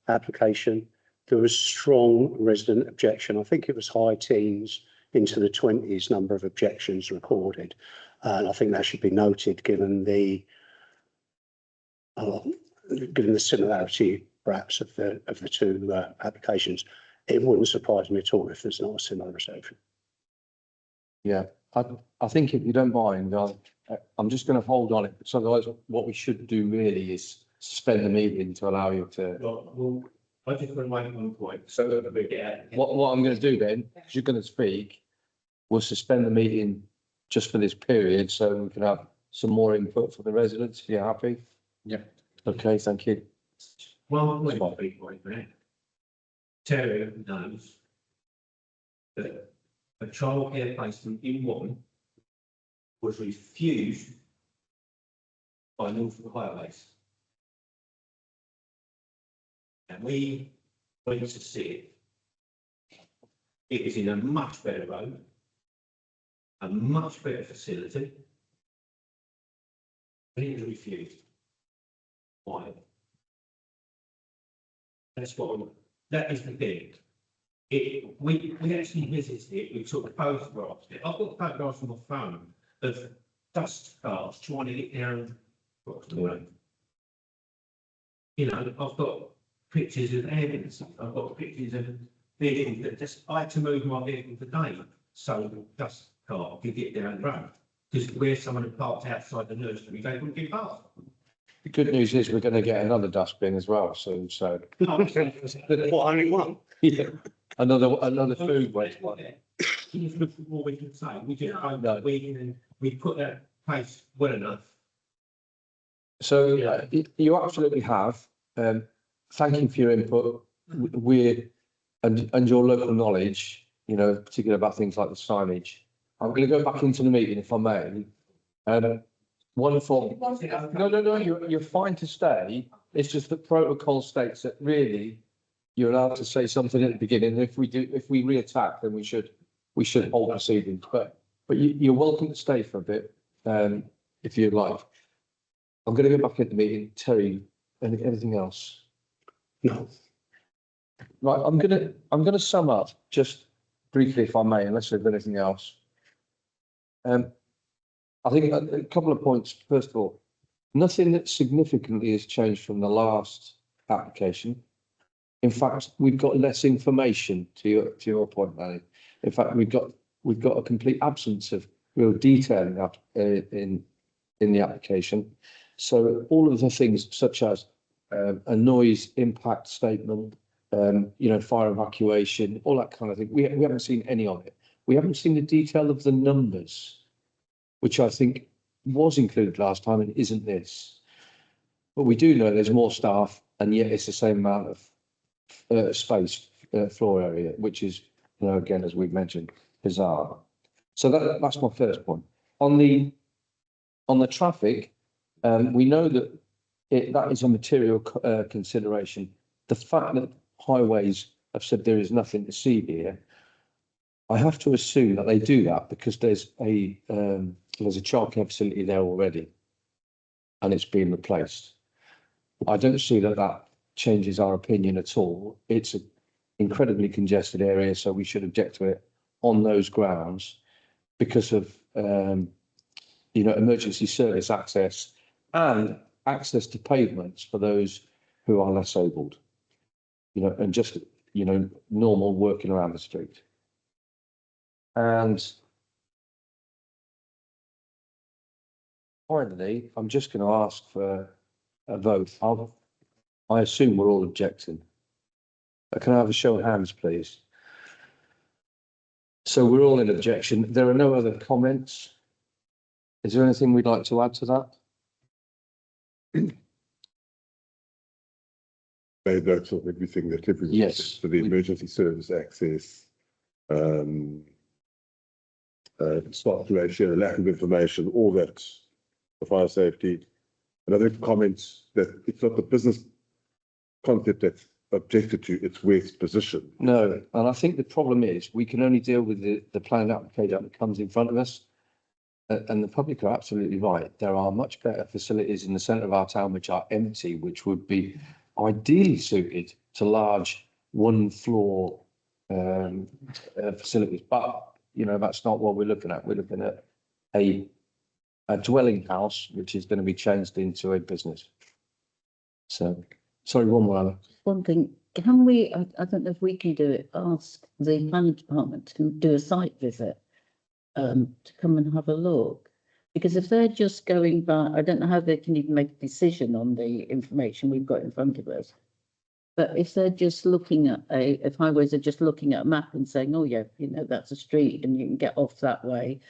application. There was strong resident objection. I think it was high teens into the 20s number of objections recorded. And I think that should be noted given the similarity perhaps of the two applications. It wouldn't surprise me at all if there's not a similar reception. Yeah, I think if you don't mind, I'm just going to hold on it. So otherwise, what we should do really is suspend the meeting to allow you to. Well, I just want to make one point. So What I'm going to do then, because you're going to speak, we'll suspend the meeting just for this period, so we can have some more input from the residents. If you're happy. Yeah. Okay. Thank you. Well, Terry knows that a childcare placement in one was refused by Norfolk Highways. And we went to see it. It is in a much better road, a much better facility. But it was refused. Why? That is the thing. We actually visited it, we took photographs. I've got photographs on my phone of dust cars trying to get down the road. You know, I've got pictures of evidence, I've got pictures of vehicles that just, I had to move my vehicle today so the dust car could get down the road. Because where someone had parked outside the nursery, they wouldn't get past. The good news is we're going to get another dustbin as well soon, so. What, only one? Yeah. Another food waste one. If look at what we can say, we just hope No. that we put that place well enough. So you absolutely have. Thank you for your input. We're, and your local knowledge, you know, particularly about things like the signage. I'm going to go back into the meeting if I may. One for, no, you're fine to stay. It's just that protocol states that really you're allowed to say something at the beginning. And if we re-attack, then we should hold proceedings. But you're welcome to stay for a bit, if you'd like. I'm going to go back at the meeting. Terry, anything else? No. Right, I'm gonna sum up just briefly, if I may, unless there's anything else. I think a couple of points. First of all, nothing that significantly has changed from the last application. In fact, we've got less information to your point, Manny. In fact, we've got a complete absence of real detail in the application. So all of the things such as a noise impact statement, you know, fire evacuation, all that kind of thing. We haven't seen any of it. We haven't seen the detail of the numbers, which I think was included last time and isn't this. But we do know there's more staff, and yet it's the same amount of space, floor area, which is, you know, again, as we've mentioned, bizarre. So that's my first point. On the traffic, we know that that is a material consideration. The fact that highways have said there is nothing to see here, I have to assume that they do that because there's a childcare facility there already, and it's being replaced. I don't see that changes our opinion at all. It's an incredibly congested area, so we should object to it on those grounds because of you know, emergency service access and access to pavements for those who are less abled, you know, and just, you know, normal working around the street. And finally, I'm just going to ask for a vote. I assume we're all objecting. Can I have a show of hands, please? So we're all in objection. There are no other comments. Is there anything we'd like to add to that? Made notes of everything that everyone Yes. said, for the emergency service access, staff ratio, lack of information, all that, the fire safety. Another comment that it's not the business concept that's objected to, it's where it's positioned. No, and I think the problem is we can only deal with the planned application that comes in front of us. And the public are absolutely right. There are much better facilities in the centre of our town which are empty, which would be ideally suited to large one floor facilities. But, you know, that's not what we're looking at. We're looking at a dwelling house, which is going to be changed into a business. So, sorry, one more, Anna. One thing, can we, I don't know if we can do it, ask the planning department to do a site visit to come and have a look. Because if they're just going by, I don't know how they can even make a decision on the information we've got in front of us. But if they're just looking at if highways are just looking at a map and saying, oh yeah, you know, that's a street and you can get off that way.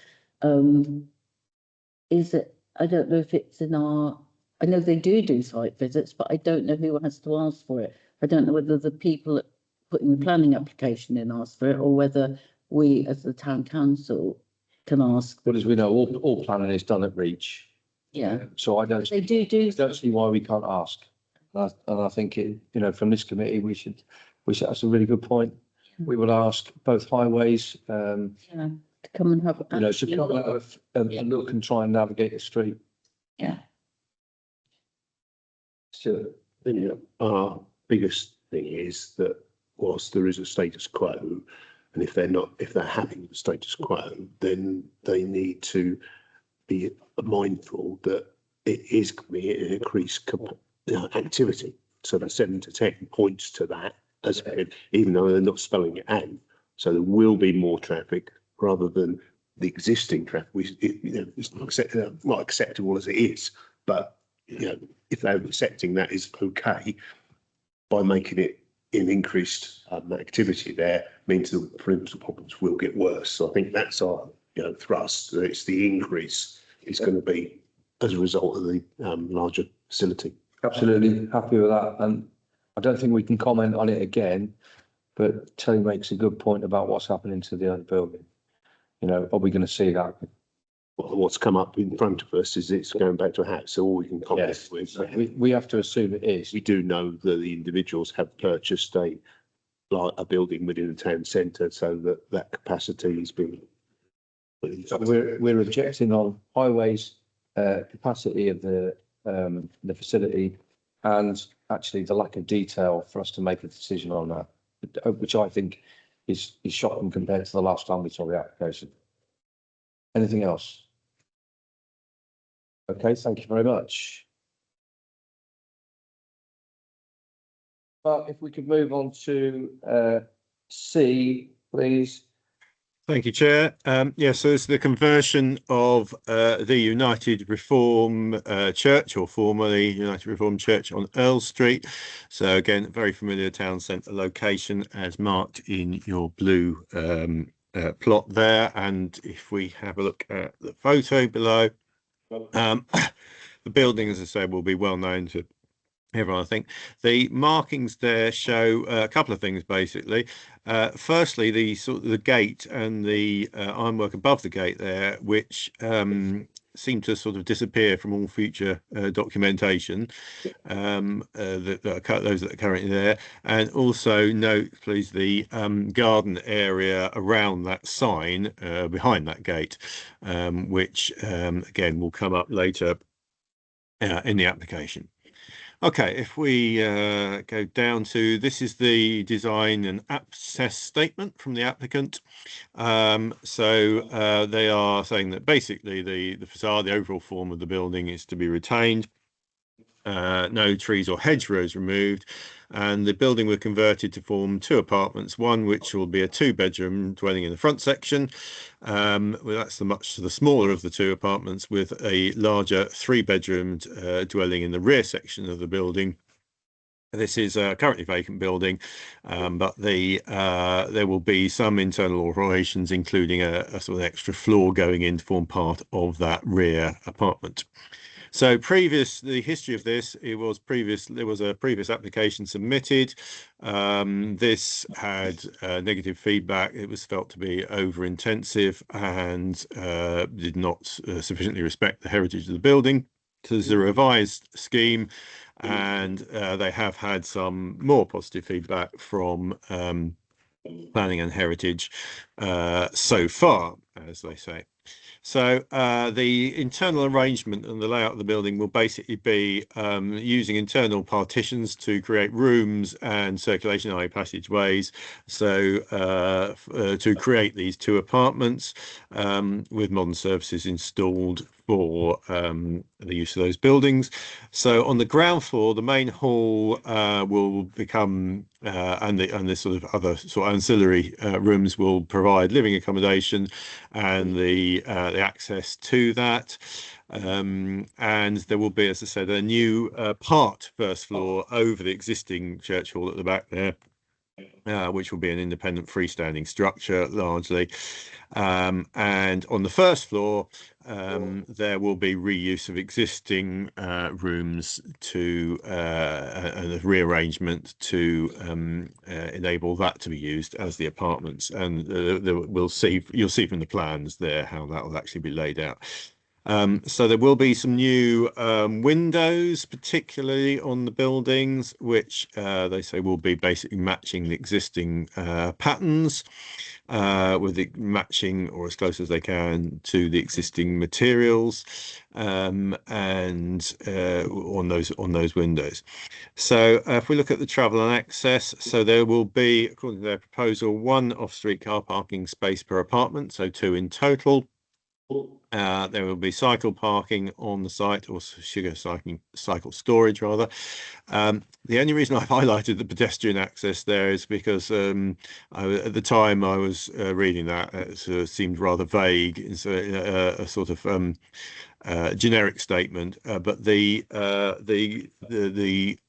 Is it, I don't know if it's in our, I know they do site visits, but I don't know who has to ask for it. I don't know whether the people putting the planning application in ask for it or whether we as the town council can ask. Well, as we know, all planning is done at Reach. Yeah. So I don't They do. don't see why we can't ask. And I think it, you know, from this committee, we should, that's a really good point. We would ask both highways, Yeah, to come and have. you know, to come out and look and try and navigate the street. Yeah. So, you know, our biggest thing is that whilst there is a status quo, and if they're happy with the status quo, then they need to be mindful that it is going to be an increased activity. So the 7 to 10 points to that, as even though they're not spelling it out. So there will be more traffic rather than the existing traffic. You know, it's not acceptable as it is, but you know, if they're accepting that is okay, by making it an increased activity there, means the perimeter problems will get worse. So I think that's our thrust. That it's the increase is going to be as a result of the larger facility. Absolutely happy with that. And I don't think we can comment on it again, but Terry makes a good point about what's happening to the other building. Are we going to see that? What's come up in front of us is it's going back to a house, so all we can comment Yes, with. we have to assume it is. We do know that the individuals have purchased a building within the town centre, so that capacity has been. We're objecting on highways capacity of the facility, and actually the lack of detail for us to make a decision on that, which I think is shocking compared to the last time we saw the application. Anything else? Okay, thank you very much. But if we could move on to C, please. Thank you, Chair. So it's the conversion of the United Reform Church, or formerly United Reform Church, on Earl Street. So again, very familiar town centre location as marked in your blue plot there. And if we have a look at the photo below, the building, as I said, will be well known to everyone. I think the markings there show a couple of things basically. Firstly, the gate and the ironwork above the gate there, which seem to sort of disappear from all future documentation, those that are currently there. And also note, please, the garden area around that sign behind that gate, which again will come up later in the application. Okay, if we go down to, this is the design and access statement from the applicant. They are saying that basically the facade, the overall form of the building is to be retained. No trees or hedgerows removed, and the building were converted to form 2 apartments, one which will be a 2-bedroom dwelling in the front section. Well, that's the smaller of the 2 apartments, with a larger 3-bedroom dwelling in the rear section of the building. This is a currently vacant building, but there will be some internal alterations, including a sort of extra floor going in to form part of that rear apartment. So the history of this, there was a previous application submitted. This had negative feedback. It was felt to be over intensive and did not sufficiently respect the heritage of the building. So there's a revised scheme, and they have had some more positive feedback from planning and heritage so far, as they say. So the internal arrangement and the layout of the building will basically be using internal partitions to create rooms and circulation eye passageways. So to create these 2 apartments with modern services installed for the use of those buildings. So on the ground floor, the main hall will become and the sort of other sort of ancillary rooms will provide living accommodation and the access to that. And there will be, as I said, a new first floor over the existing church hall at the back there, which will be an independent freestanding structure largely. And on the first floor, there will be reuse of existing rooms to and a rearrangement to enable that to be used as the apartments. And you'll see from the plans there how that will actually be laid out. So there will be some new windows, particularly on the buildings, which they say will be basically matching the existing patterns, with it matching or as close as they can to the existing materials, and on those windows. So if we look at the travel and access, so there will be, according to their proposal, 1 off-street car parking space per apartment, so 2 in total. There will be cycle parking on the site, or cycle storage rather. The only reason I've highlighted the pedestrian access there is because at the time I was reading that, it seemed rather vague. It's a sort of generic statement, but the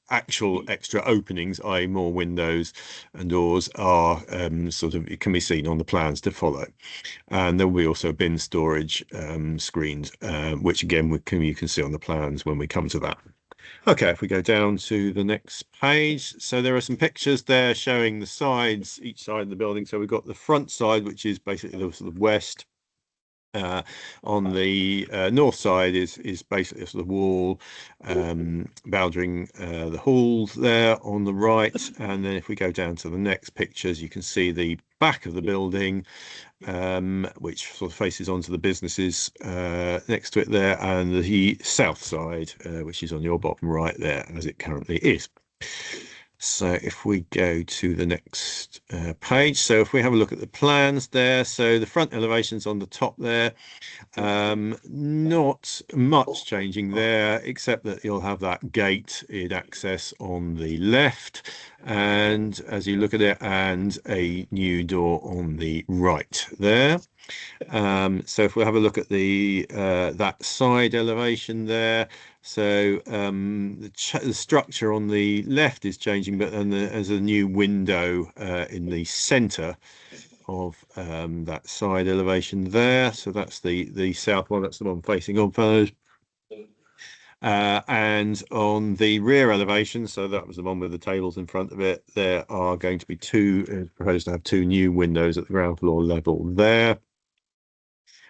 actual extra openings, i.e. more windows and doors, are sort of, it can be seen on the plans to follow. And there will be also bin storage screens, which again you can see on the plans when we come to that. Okay, if we go down to the next page, so there are some pictures there showing the sides, each side of the building. So we've got the front side, which is basically the sort of west. On the north side is basically a sort of wall bounding the halls there on the right. And then if we go down to the next pictures, you can see the back of the building, which sort of faces onto the businesses next to it there, and the south side, which is on your bottom right there, as it currently is. So if we go to the next page, so if we have a look at the plans there, so the front elevations on the top there, not much changing there, except that you'll have that gated access on the left, and as you look at it, and a new door on the right there. So if we have a look at the that side elevation there, so the structure on the left is changing, but then there's a new window in the center of that side elevation there. So that's the south one, that's the one facing on those. And on the rear elevation, so that was the one with the tables in front of it, there are going to be proposed to have two new windows at the ground floor level there.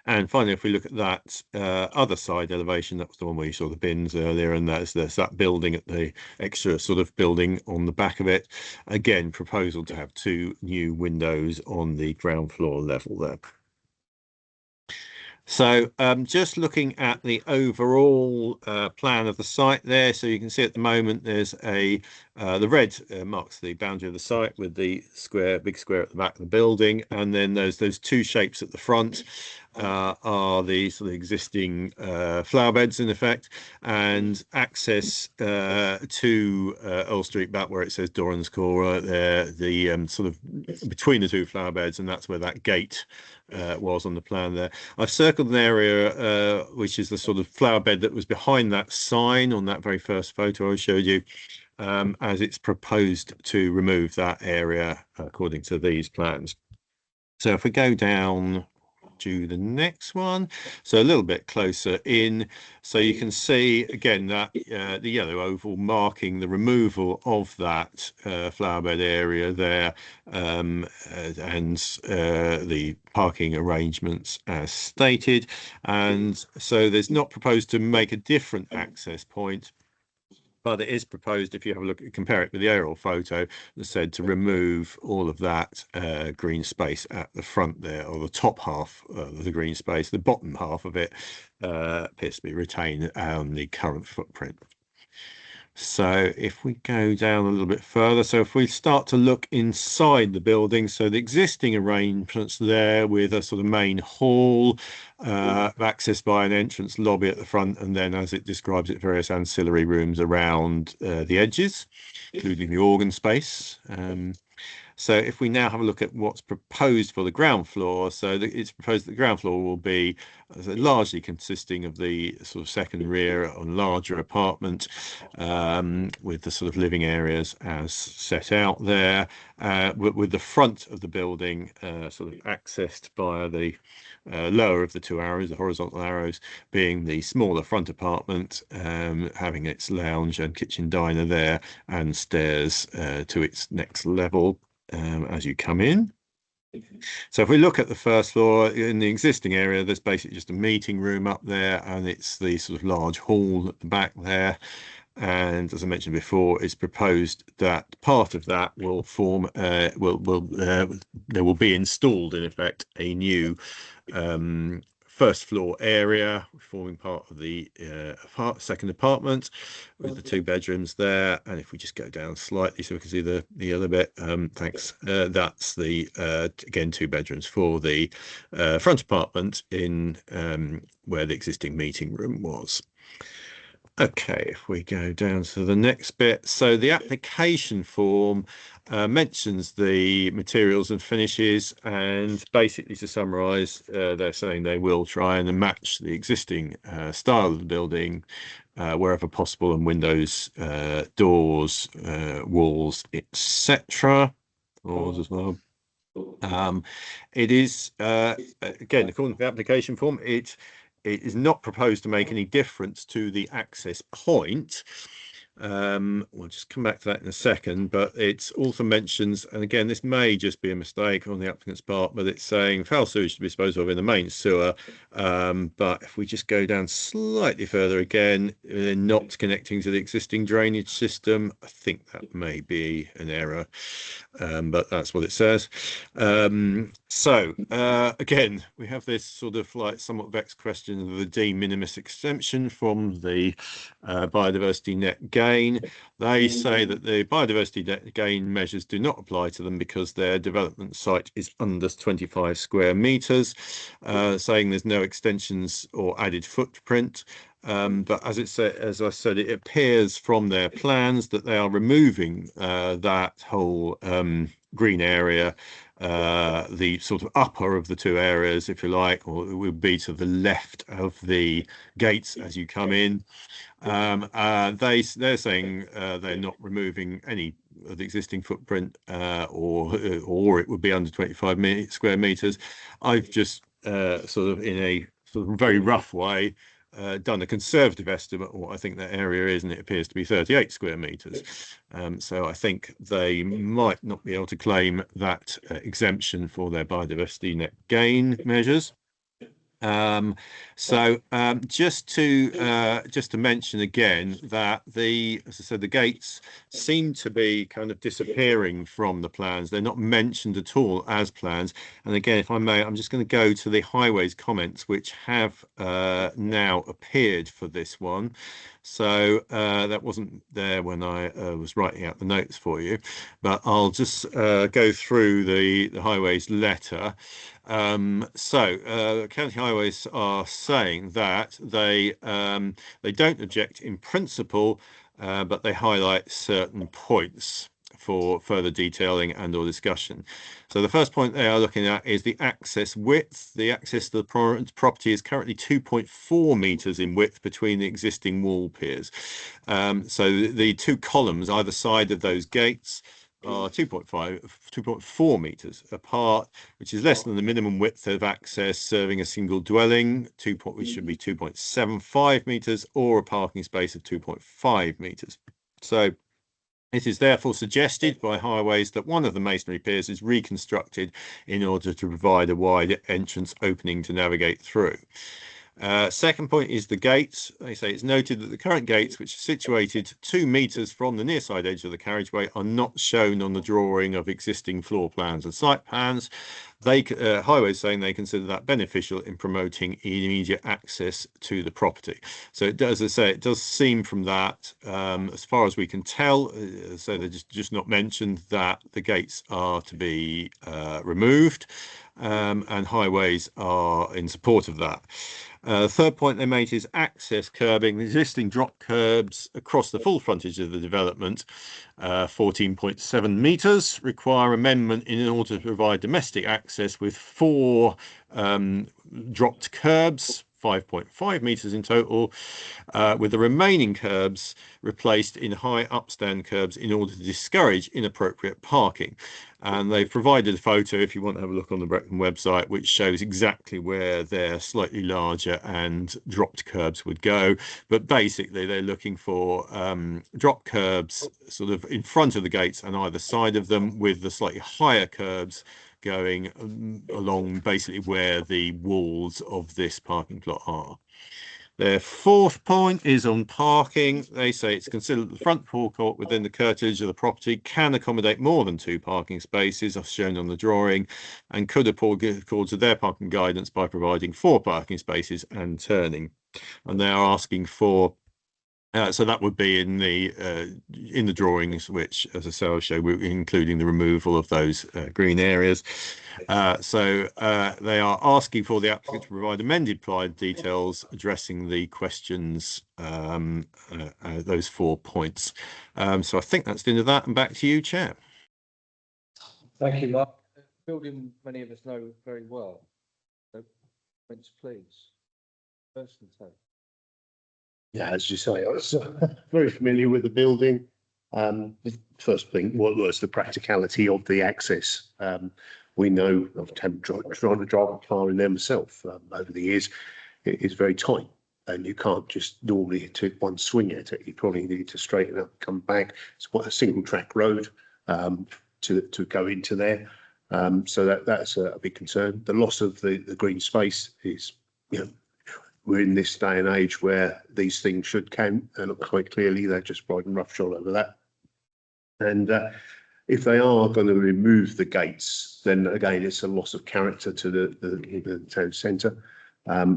And finally, if we look at that other side elevation, that was the one where you saw the bins earlier, and there's that building at the extra sort of building on the back of it. Again, proposal to have two new windows on the ground floor level there. So just looking at the overall plan of the site there, so you can see at the moment there's the red marks the boundary of the site with the big square at the back of the building, and then those two shapes at the front are the sort of existing flower beds in effect, and access to Earl Street back where it says Doran's Core there, the sort of between the two flower beds, and that's where that gate was on the plan there. I've circled an area which is the sort of flower bed that was behind that sign on that very first photo I showed you, as it's proposed to remove that area according to these plans. So if we go down to the next one, so a little bit closer in, so you can see again that the yellow oval marking the removal of that flower bed area there, and the parking arrangements as stated. And so there's not proposed to make a different access point, but it is proposed, if you have a look, compare it with the aerial photo, that said to remove all of that green space at the front there, or the top half of the green space. The bottom half of it appears to be retained on the current footprint. So if we go down a little bit further, so if we start to look inside the building, so the existing arrangements there with a sort of main hall, accessed by an entrance lobby at the front, and then, as it describes it, various ancillary rooms around the edges, including the organ space. So if we now have a look at what's proposed for the ground floor, so it's proposed that the ground floor will be largely consisting of the sort of second rear and larger apartment, with the sort of living areas as set out there, with the front of the building sort of accessed via the lower of the two arrows, the horizontal arrows, being the smaller front apartment, having its lounge and kitchen diner there, and stairs to its next level as you come in. So if we look at the first floor, in the existing area, there's basically just a meeting room up there, and it's the sort of large hall at the back there. And as I mentioned before, it's proposed that part of that will form, there will be installed in effect a new first floor area forming part of the second apartment, with the two bedrooms there. And if we just go down slightly so we can see the other bit, thanks, that's the again two bedrooms for the front apartment in where the existing meeting room was. Okay, if we go down to the next bit. So the application form mentions the materials and finishes, and basically to summarise, they're saying they will try and match the existing style of the building wherever possible, and windows, doors, walls, etc. Doors as well. It is again, according to the application form, it is not proposed to make any difference to the access point. We'll just come back to that in a second, but it also mentions, and again, this may just be a mistake on the applicant's part, but it's saying foul sewage to be disposed of in the main sewer. But if we just go down slightly further again, they're not connecting to the existing drainage system. I think that may be an error, but that's what it says. Again, we have this sort of like somewhat vexed question of the de minimis exemption from the biodiversity net gain. They say that the biodiversity net gain measures do not apply to them because their development site is under 25 square meters, saying there's no extensions or added footprint. But as I said, it appears from their plans that they are removing that whole green area, the sort of upper of the two areas, if you like, or it would be to the left of the gates as you come in. They're saying they're not removing any of the existing footprint, or it would be under 25 square meters. I've just sort of in a sort of very rough way done a conservative estimate of what I think that area is, and it appears to be 38 square meters. So I think they might not be able to claim that exemption for their biodiversity net gain measures. Just to mention again that as I said, the gates seem to be kind of disappearing from the plans. They're not mentioned at all as plans. And again, if I may, I'm just going to go to the highways comments, which have now appeared for this one. So that wasn't there when I was writing out the notes for you, but I'll just go through the highways letter. County Highways are saying that they don't object in principle, but they highlight certain points for further detailing and or discussion. So the first point they are looking at is the access width. The access to the property is currently 2.4 meters in width between the existing wall piers. So the two columns either side of those gates are 2.4 meters apart, which is less than the minimum width of access serving a single dwelling, which should be 2.75 meters, or a parking space of 2.5 meters. So it is therefore suggested by Highways that one of the masonry piers is reconstructed in order to provide a wide entrance opening to navigate through. Second point is the gates. They say it's noted that the current gates, which are situated 2 meters from the near side edge of the carriageway, are not shown on the drawing of existing floor plans and site plans. Highways saying they consider that beneficial in promoting immediate access to the property. So it does, as I say, it does seem from that, as far as we can tell, so they're just not mentioned that the gates are to be removed, and Highways are in support of that. Third point they made is access curbing. The existing drop curbs across the full frontage of the development, 14.7 meters, require amendment in order to provide domestic access with 4 dropped curbs, 5.5 meters in total, with the remaining curbs replaced in high upstand curbs in order to discourage inappropriate parking. And they've provided a photo, if you want to have a look on the Brecon website, which shows exactly where their slightly larger and dropped curbs would go. But basically, they're looking for drop curbs sort of in front of the gates and either side of them, with the slightly higher curbs going along basically where the walls of this parking plot are. Their fourth point is on parking. They say it's considered the front forecourt within the curtilage of the property can accommodate more than 2 parking spaces, as shown on the drawing, and could accord to their parking guidance by providing 4 parking spaces and turning. And they are asking for So that would be in the drawings, which, as I say, I'll show, we're including the removal of those green areas. So they are asking for the applicant to provide amended plan details addressing the questions, those 4 points. So I think that's the end of that, and back to you, Chair. Thank you, Mark. Building many of us know very well. So, comments, please. Person take. Yeah, as you say, I was very familiar with the building. The first thing was the practicality of the access. We know, I've trying to drive a car in there myself over the years. It is very tight, and you can't just normally take one swing at it. You probably need to straighten up, come back. It's quite a single track road to go into there. So that's a big concern. The loss of the green space is, you know, we're in this day and age where these things should count, and quite clearly they're just riding roughshod over that. And if they are going to remove the gates, then again it's a loss of character to the town centre.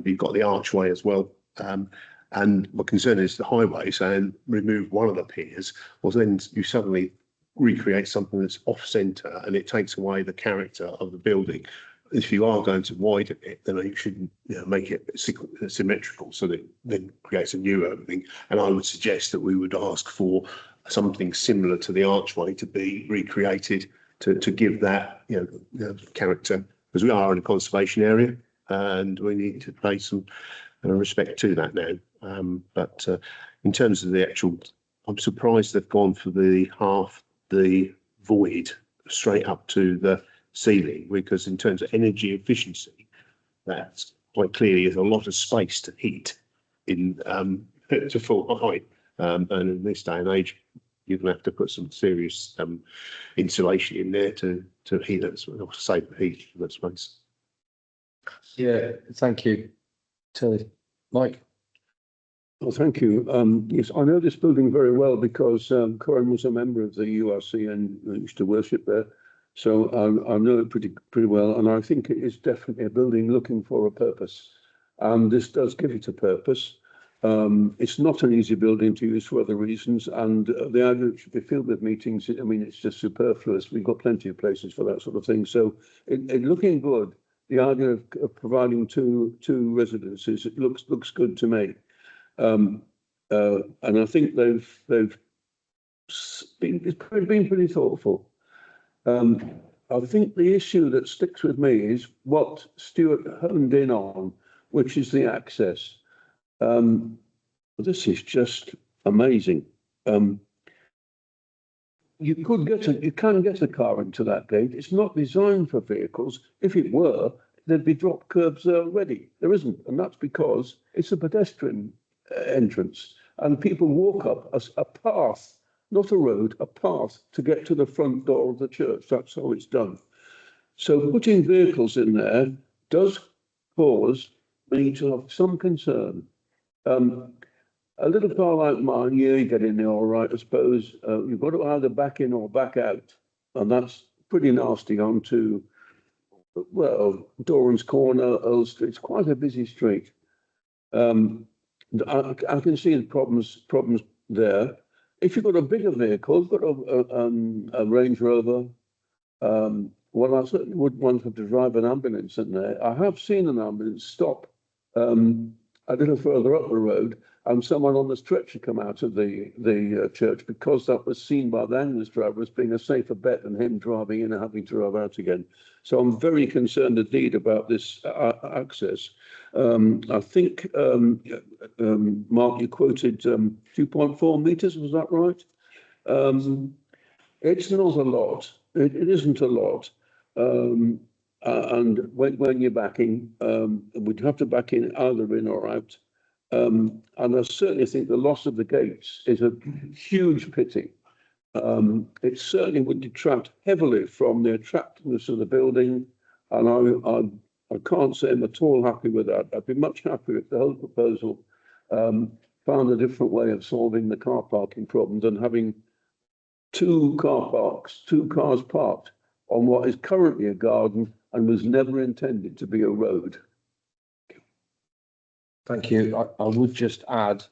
You've got the archway as well, and my concern is the highway. So remove one of the piers, well then you suddenly recreate something that's off centre, and it takes away the character of the building. If you are going to widen it, then you should, you know, make it symmetrical, so that it then creates a new opening. And I would suggest that we would ask for something similar to the archway to be recreated to give that, you know, character, because we are in a conservation area and we need to pay some respect to that now. But in terms of the actual, I'm surprised they've gone for the half the void straight up to the ceiling, because in terms of energy efficiency, that's quite clearly is a lot of space to heat in to full height. And in this day and age, you're going to have to put some serious insulation in there to heat that, or save the heat in that space. Yeah, thank you, Tilly. Mike. Well, thank you. Yes, I know this building very well because Corin was a member of the URC and used to worship there. So I know it pretty well, and I think it is definitely a building looking for a purpose. And this does give it a purpose. It's not an easy building to use for other reasons, and the idea should be filled with meetings. I mean, it's just superfluous. We've got plenty of places for that sort of thing. So it looking good, the idea of providing two residences, it looks good to me. And I think they've been pretty thoughtful. I think the issue that sticks with me is what Stuart honed in on, which is the access. This is just amazing. You can get a car into that gate. It's not designed for vehicles. If it were, there'd be drop curbs there already. There isn't, and that's because it's a pedestrian entrance, and people walk up a path, not a road, a path to get to the front door of the church. That's how it's done. So putting vehicles in there does cause me to have some concern. A little car like mine, yeah, you get in there all right, I suppose. You've got to either back in or back out, and that's pretty nasty onto, well, Doran's Corner, Earl Street. It's quite a busy street. I can see the problems there. If you've got a bigger vehicle, you've got a Range Rover, well, I certainly wouldn't want to drive an ambulance in there. I have seen an ambulance stop a little further up the road, and someone on the stretcher come out of the church, because that was seen by the ambulance driver as being a safer bet than him driving in and having to drive out again. So I'm very concerned indeed about this access. I think, Mark, you quoted 2.4 metres, was that right? It's not a lot. It isn't a lot. And when you're backing, we'd have to back in either in or out. And I certainly think the loss of the gates is a huge pity. It certainly would detract heavily from the attractiveness of the building, and I can't say I'm at all happy with that. I'd be much happier if the whole proposal found a different way of solving the car parking problem than having two cars parked on what is currently a garden and was never intended to be a road. Thank you. I would just add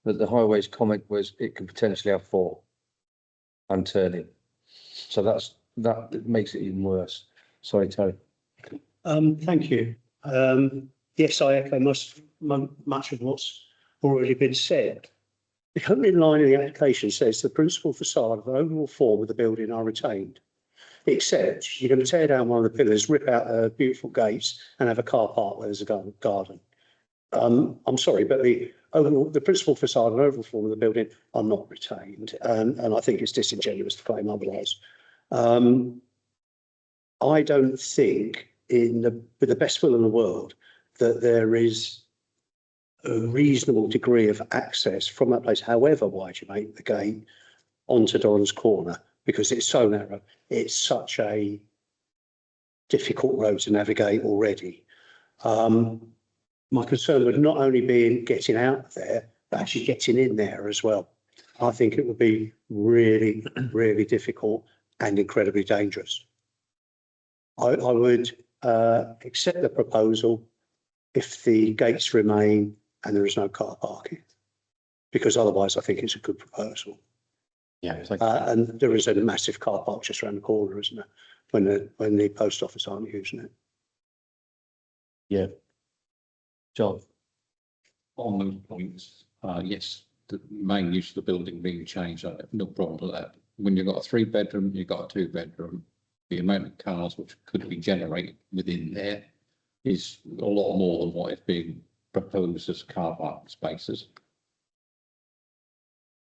but the highways comment was it could potentially have 4 and turning. So that makes it even worse. Sorry, Terry. Thank you. Yes, I echo much of what's already been said. The opening line of the application says the principal facade of the overall form of the building are retained, except you're going to tear down one of the pillars, rip out beautiful gates and have a car park where there's a garden. I'm sorry, but the principal facade and overall form of the building are not retained, and I think it's disingenuous to claim otherwise. I don't think, with the best will in the world, that there is a reasonable degree of access from that place, however wide you make the gate, onto Don's Corner, because it's so narrow. It's such a difficult road to navigate already. My concern would not only be in getting out there, but actually getting in there as well. I think it would be really, really difficult and incredibly dangerous. I would accept the proposal if the gates remain and there is no car parking, because otherwise I think it's a good proposal. Yeah, and there is a massive car park just around the corner, isn't there? When the post office aren't using it. Yeah. John. on those points, yes, the main use of the building being changed, I have no problem with that. When you've got a 3-bedroom, you've got a 2-bedroom, the amount of cars which could be generated within there is a lot more than what is being proposed as car park spaces.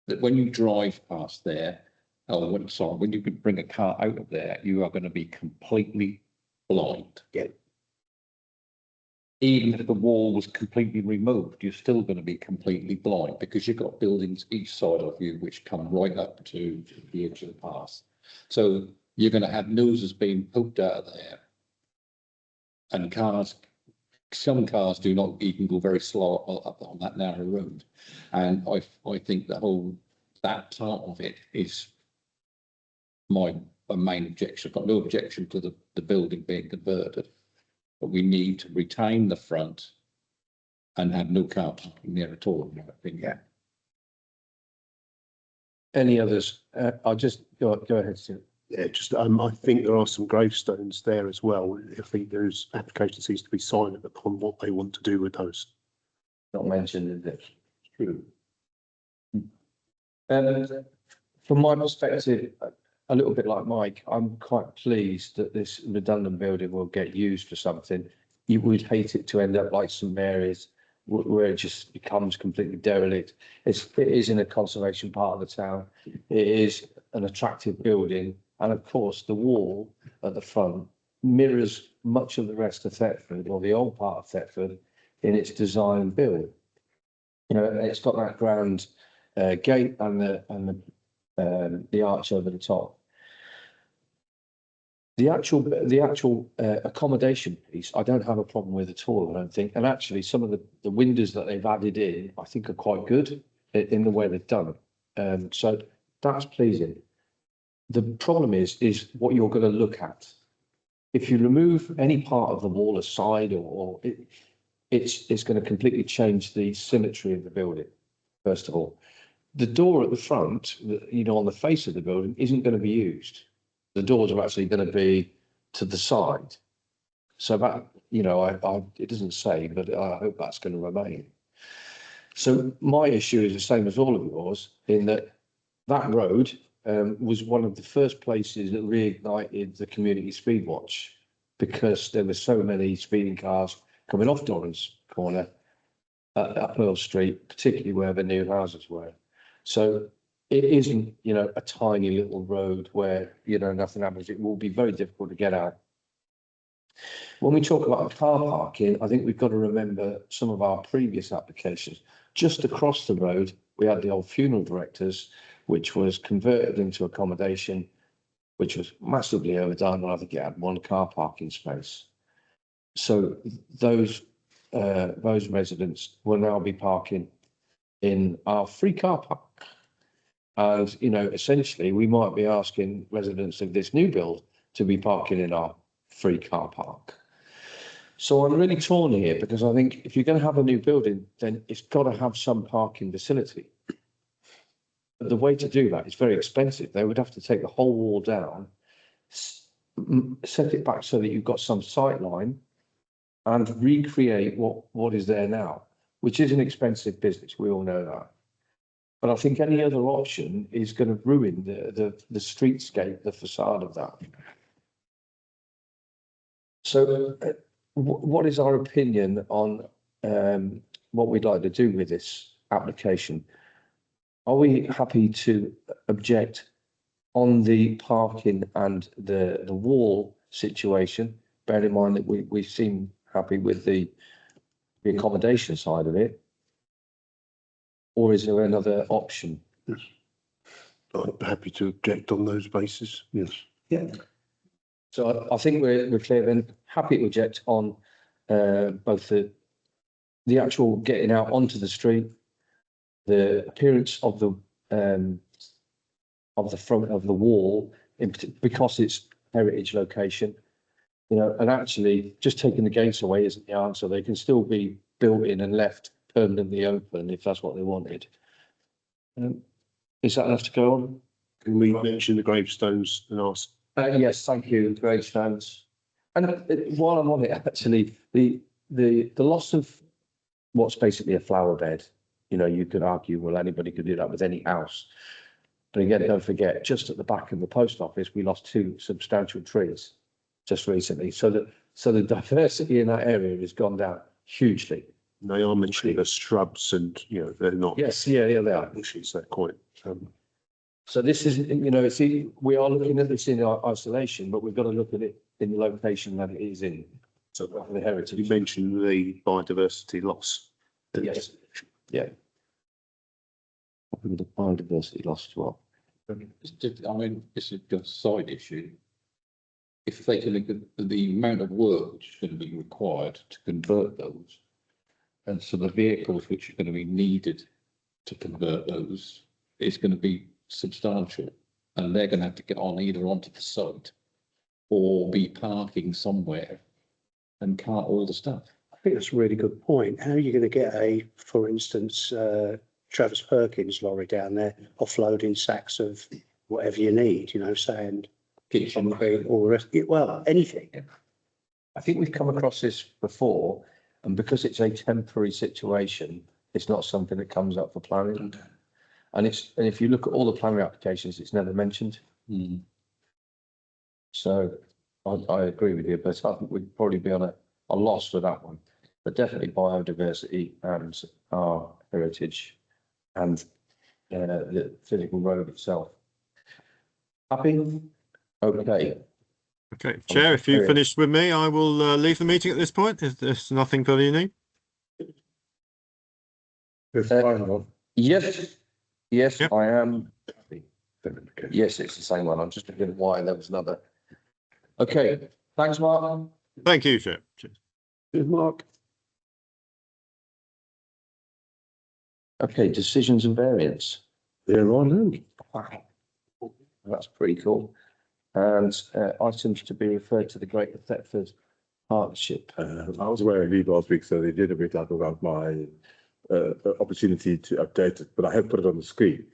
That when you drive past there, when you could bring a car out of there, you are going to be completely blind. Yeah. Even if the wall was completely removed, you're still going to be completely blind because you've got buildings each side of you which come right up to the edge of the path. So you're going to have noses being poked out of there. And some cars do not even go very slow up on that narrow road. And I think that part of it is my main objection. I've got no objection to the building being converted. But we need to retain the front and have no car parking there at all, in my opinion. Yeah. Any others? I'll just go ahead, Stuart. Yeah, just I think there are some gravestones there as well. I think there's applications needs to be silent upon what they want to do with those. Not mentioned in this. True. From my perspective, a little bit like Mike, I'm quite pleased that this redundant building will get used for something. You would hate it to end up like St Mary's, where it just becomes completely derelict. It is in a conservation part of the town. It is an attractive building. And of course, the wall at the front mirrors much of the rest of Thetford, or the old part of Thetford, in its design and build. You know, it's got that grand gate and the arch over the top. The actual accommodation piece, I don't have a problem with at all, I don't think. And actually, some of the windows that they've added in, I think, are quite good in the way they've done it. So that's pleasing. The problem is what you're going to look at. If you remove any part of the wall aside, it's going to completely change the symmetry of the building. First of all, the door at the front, you know, on the face of the building, isn't going to be used. The doors are actually going to be to the side. So that, you know, it doesn't say, but I hope that's going to remain. So my issue is the same as all of yours, in that road was one of the first places that reignited the community speed watch, because there were so many speeding cars coming off Doran's Corner up Earl Street, particularly where the new houses were. So it isn't, you know, a tiny little road where, you know, nothing happens. It will be very difficult to get out. When we talk about car parking, I think we've got to remember some of our previous applications. Just across the road, we had the old funeral directors, which was converted into accommodation, which was massively overdone. I think it had 1 car parking space. So those residents will now be parking in our free car park. And, you know, essentially, we might be asking residents of this new build to be parking in our free car park. So I'm really torn here because I think if you're going to have a new building, then it's got to have some parking facility. But the way to do that is very expensive. They would have to take the whole wall down, set it back so that you've got some sight line and recreate what is there now, which is an expensive business. We all know that. But I think any other option is going to ruin the streetscape, the facade of that. So what is our opinion on what we'd like to do with this application? Are we happy to object on the parking and the wall situation? Bear in mind that we seem happy with the accommodation side of it. Or is there another option? Yes. I'm happy to object on those bases, yes. Yeah. So I think we're clear then, happy to object on both the actual getting out onto the street, the appearance of the front of the wall, because it's heritage location, you know, and actually just taking the gates away isn't the answer. They can still be built in and left permanently open if that's what they wanted. Is that enough to go on? Can we mention the gravestones and ask? Yes, thank you, gravestones. And while I'm on it, actually, the loss of what's basically a flower bed, you know, you could argue, well, anybody could do that with any house. But again, don't forget, just at the back of the post office, we lost 2 substantial trees just recently. So the diversity in that area has gone down hugely. They are mentioning the shrubs and, you know, they're not. Yes, yeah, they are. Issues, they're quite. So this is, you know, we are looking at this in isolation, but we've got to look at it in the location that it is in. So the heritage. You mentioned the biodiversity loss. Yes, yeah. The biodiversity loss as well. I mean, this is just a side issue. If they can look at the amount of work which is going to be required to convert those, and so the vehicles which are going to be needed to convert those is going to be substantial, and they're going to have to get on either onto the site or be parking somewhere and cart all the stuff. I think that's a really good point. How are you going to get for instance, Travis Perkins lorry down there offloading sacks of whatever you need, you know, sand, Kitchen, all the rest, well, anything. I think we've come across this before, and because it's a temporary situation, it's not something that comes up for planning. And if you look at all the planning applications, it's never mentioned. So I agree with you, but I think we'd probably be on a loss for that one. But definitely biodiversity and our heritage and the physical road itself. Happy? Okay. Okay, Chair, if you finished with me, I will leave the meeting at this point. Is there's nothing further you need? Yes, Yep. I am. Yes, it's the same one. I'm just looking why there was another. Okay, thanks, Mark. Thank you, Chair. Cheers. Cheers, Mark. Okay, decisions and variants. They're on hand. Wow. That's pretty cool. And items to be referred to the Greater Thetford Partnership. I was away on leave last week, so they did a bit out about my opportunity to update it, but I have put it on the screen.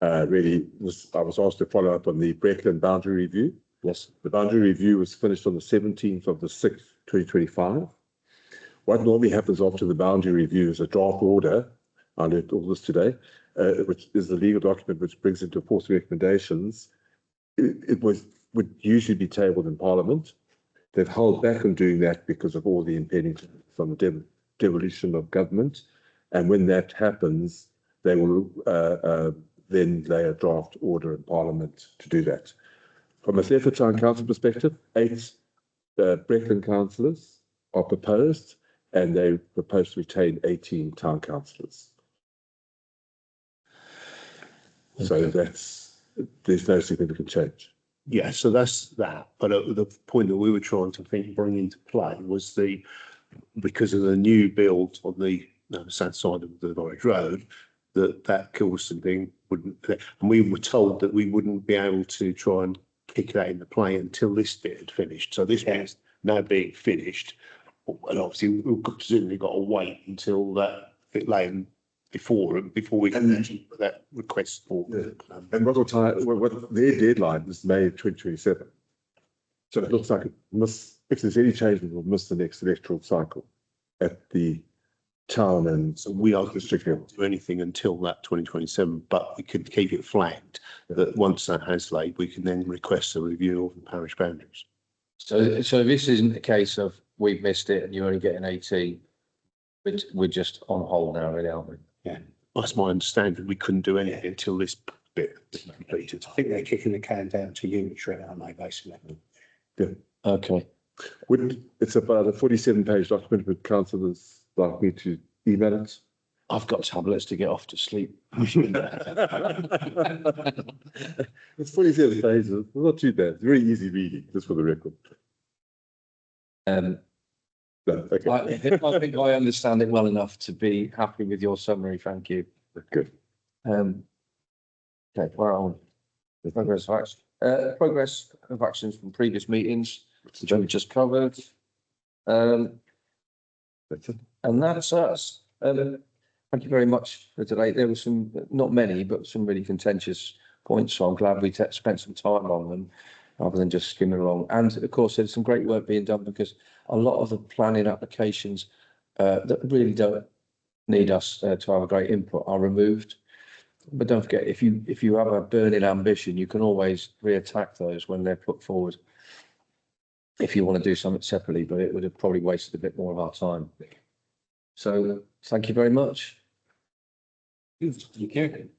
I was asked to follow up on the Breckland boundary review. Yes. The boundary review was finished on the 17th of the 6th, 2025. What normally happens after the boundary review is a draft order, I learned all this today, which is the legal document which brings into force recommendations. It would usually be tabled in Parliament. They've held back on doing that because of all the impending from the devolution of government. And when that happens, they will then lay a draft order in Parliament to do that. From a Thetford Town Council perspective, 8 Breckland councillors are proposed, and they propose to retain 18 town councillors. So there's no significant change. Yeah, so that's that. But the point that we were trying to bring into play was because of the new build on the south side of the Norwich Road, that Kilston thing wouldn't, and we were told that we wouldn't be able to try and kick that into play until this bit had finished. So this bit's now being finished. And obviously, we've presumably got to wait until that bit laying before we can actually put that request for. And what their deadline is May 2027. So it looks like it must, if there's any change, it will miss the next electoral cycle at the town and So we are district level. do anything until that 2027, but we could keep it flagged that once that has laid, we can then request a review of the parish boundaries. So this isn't a case of we've missed it and you're only getting 18. We're just on hold now, really, aren't we? Yeah, that's my understanding. We couldn't do anything until this bit is completed. I think they're kicking the can down to unitary, aren't they, basically? Okay. It's about a 47-page document with councillors like me to email it. I've got tablets to get off to sleep. It's 47 pages, it's not too bad, it's very easy reading, just for the record. Um, No, okay, I think I understand it well enough to be happy with your summary. Thank you. good. Okay, where are we? Progress of actions from previous meetings, which we've just covered. That's it. And that's us. Thank you very much for today. There were some, not many, but some really contentious points. So I'm glad we spent some time on them rather than just skimming along. And of course, there's some great work being done because a lot of the planning applications that really don't need us to have a great input are removed. But don't forget, if you have a burning ambition, you can always re-attack those when they're put forward. If you want to do something separately, but it would have probably wasted a bit more of our time. So thank you very much. Thank you.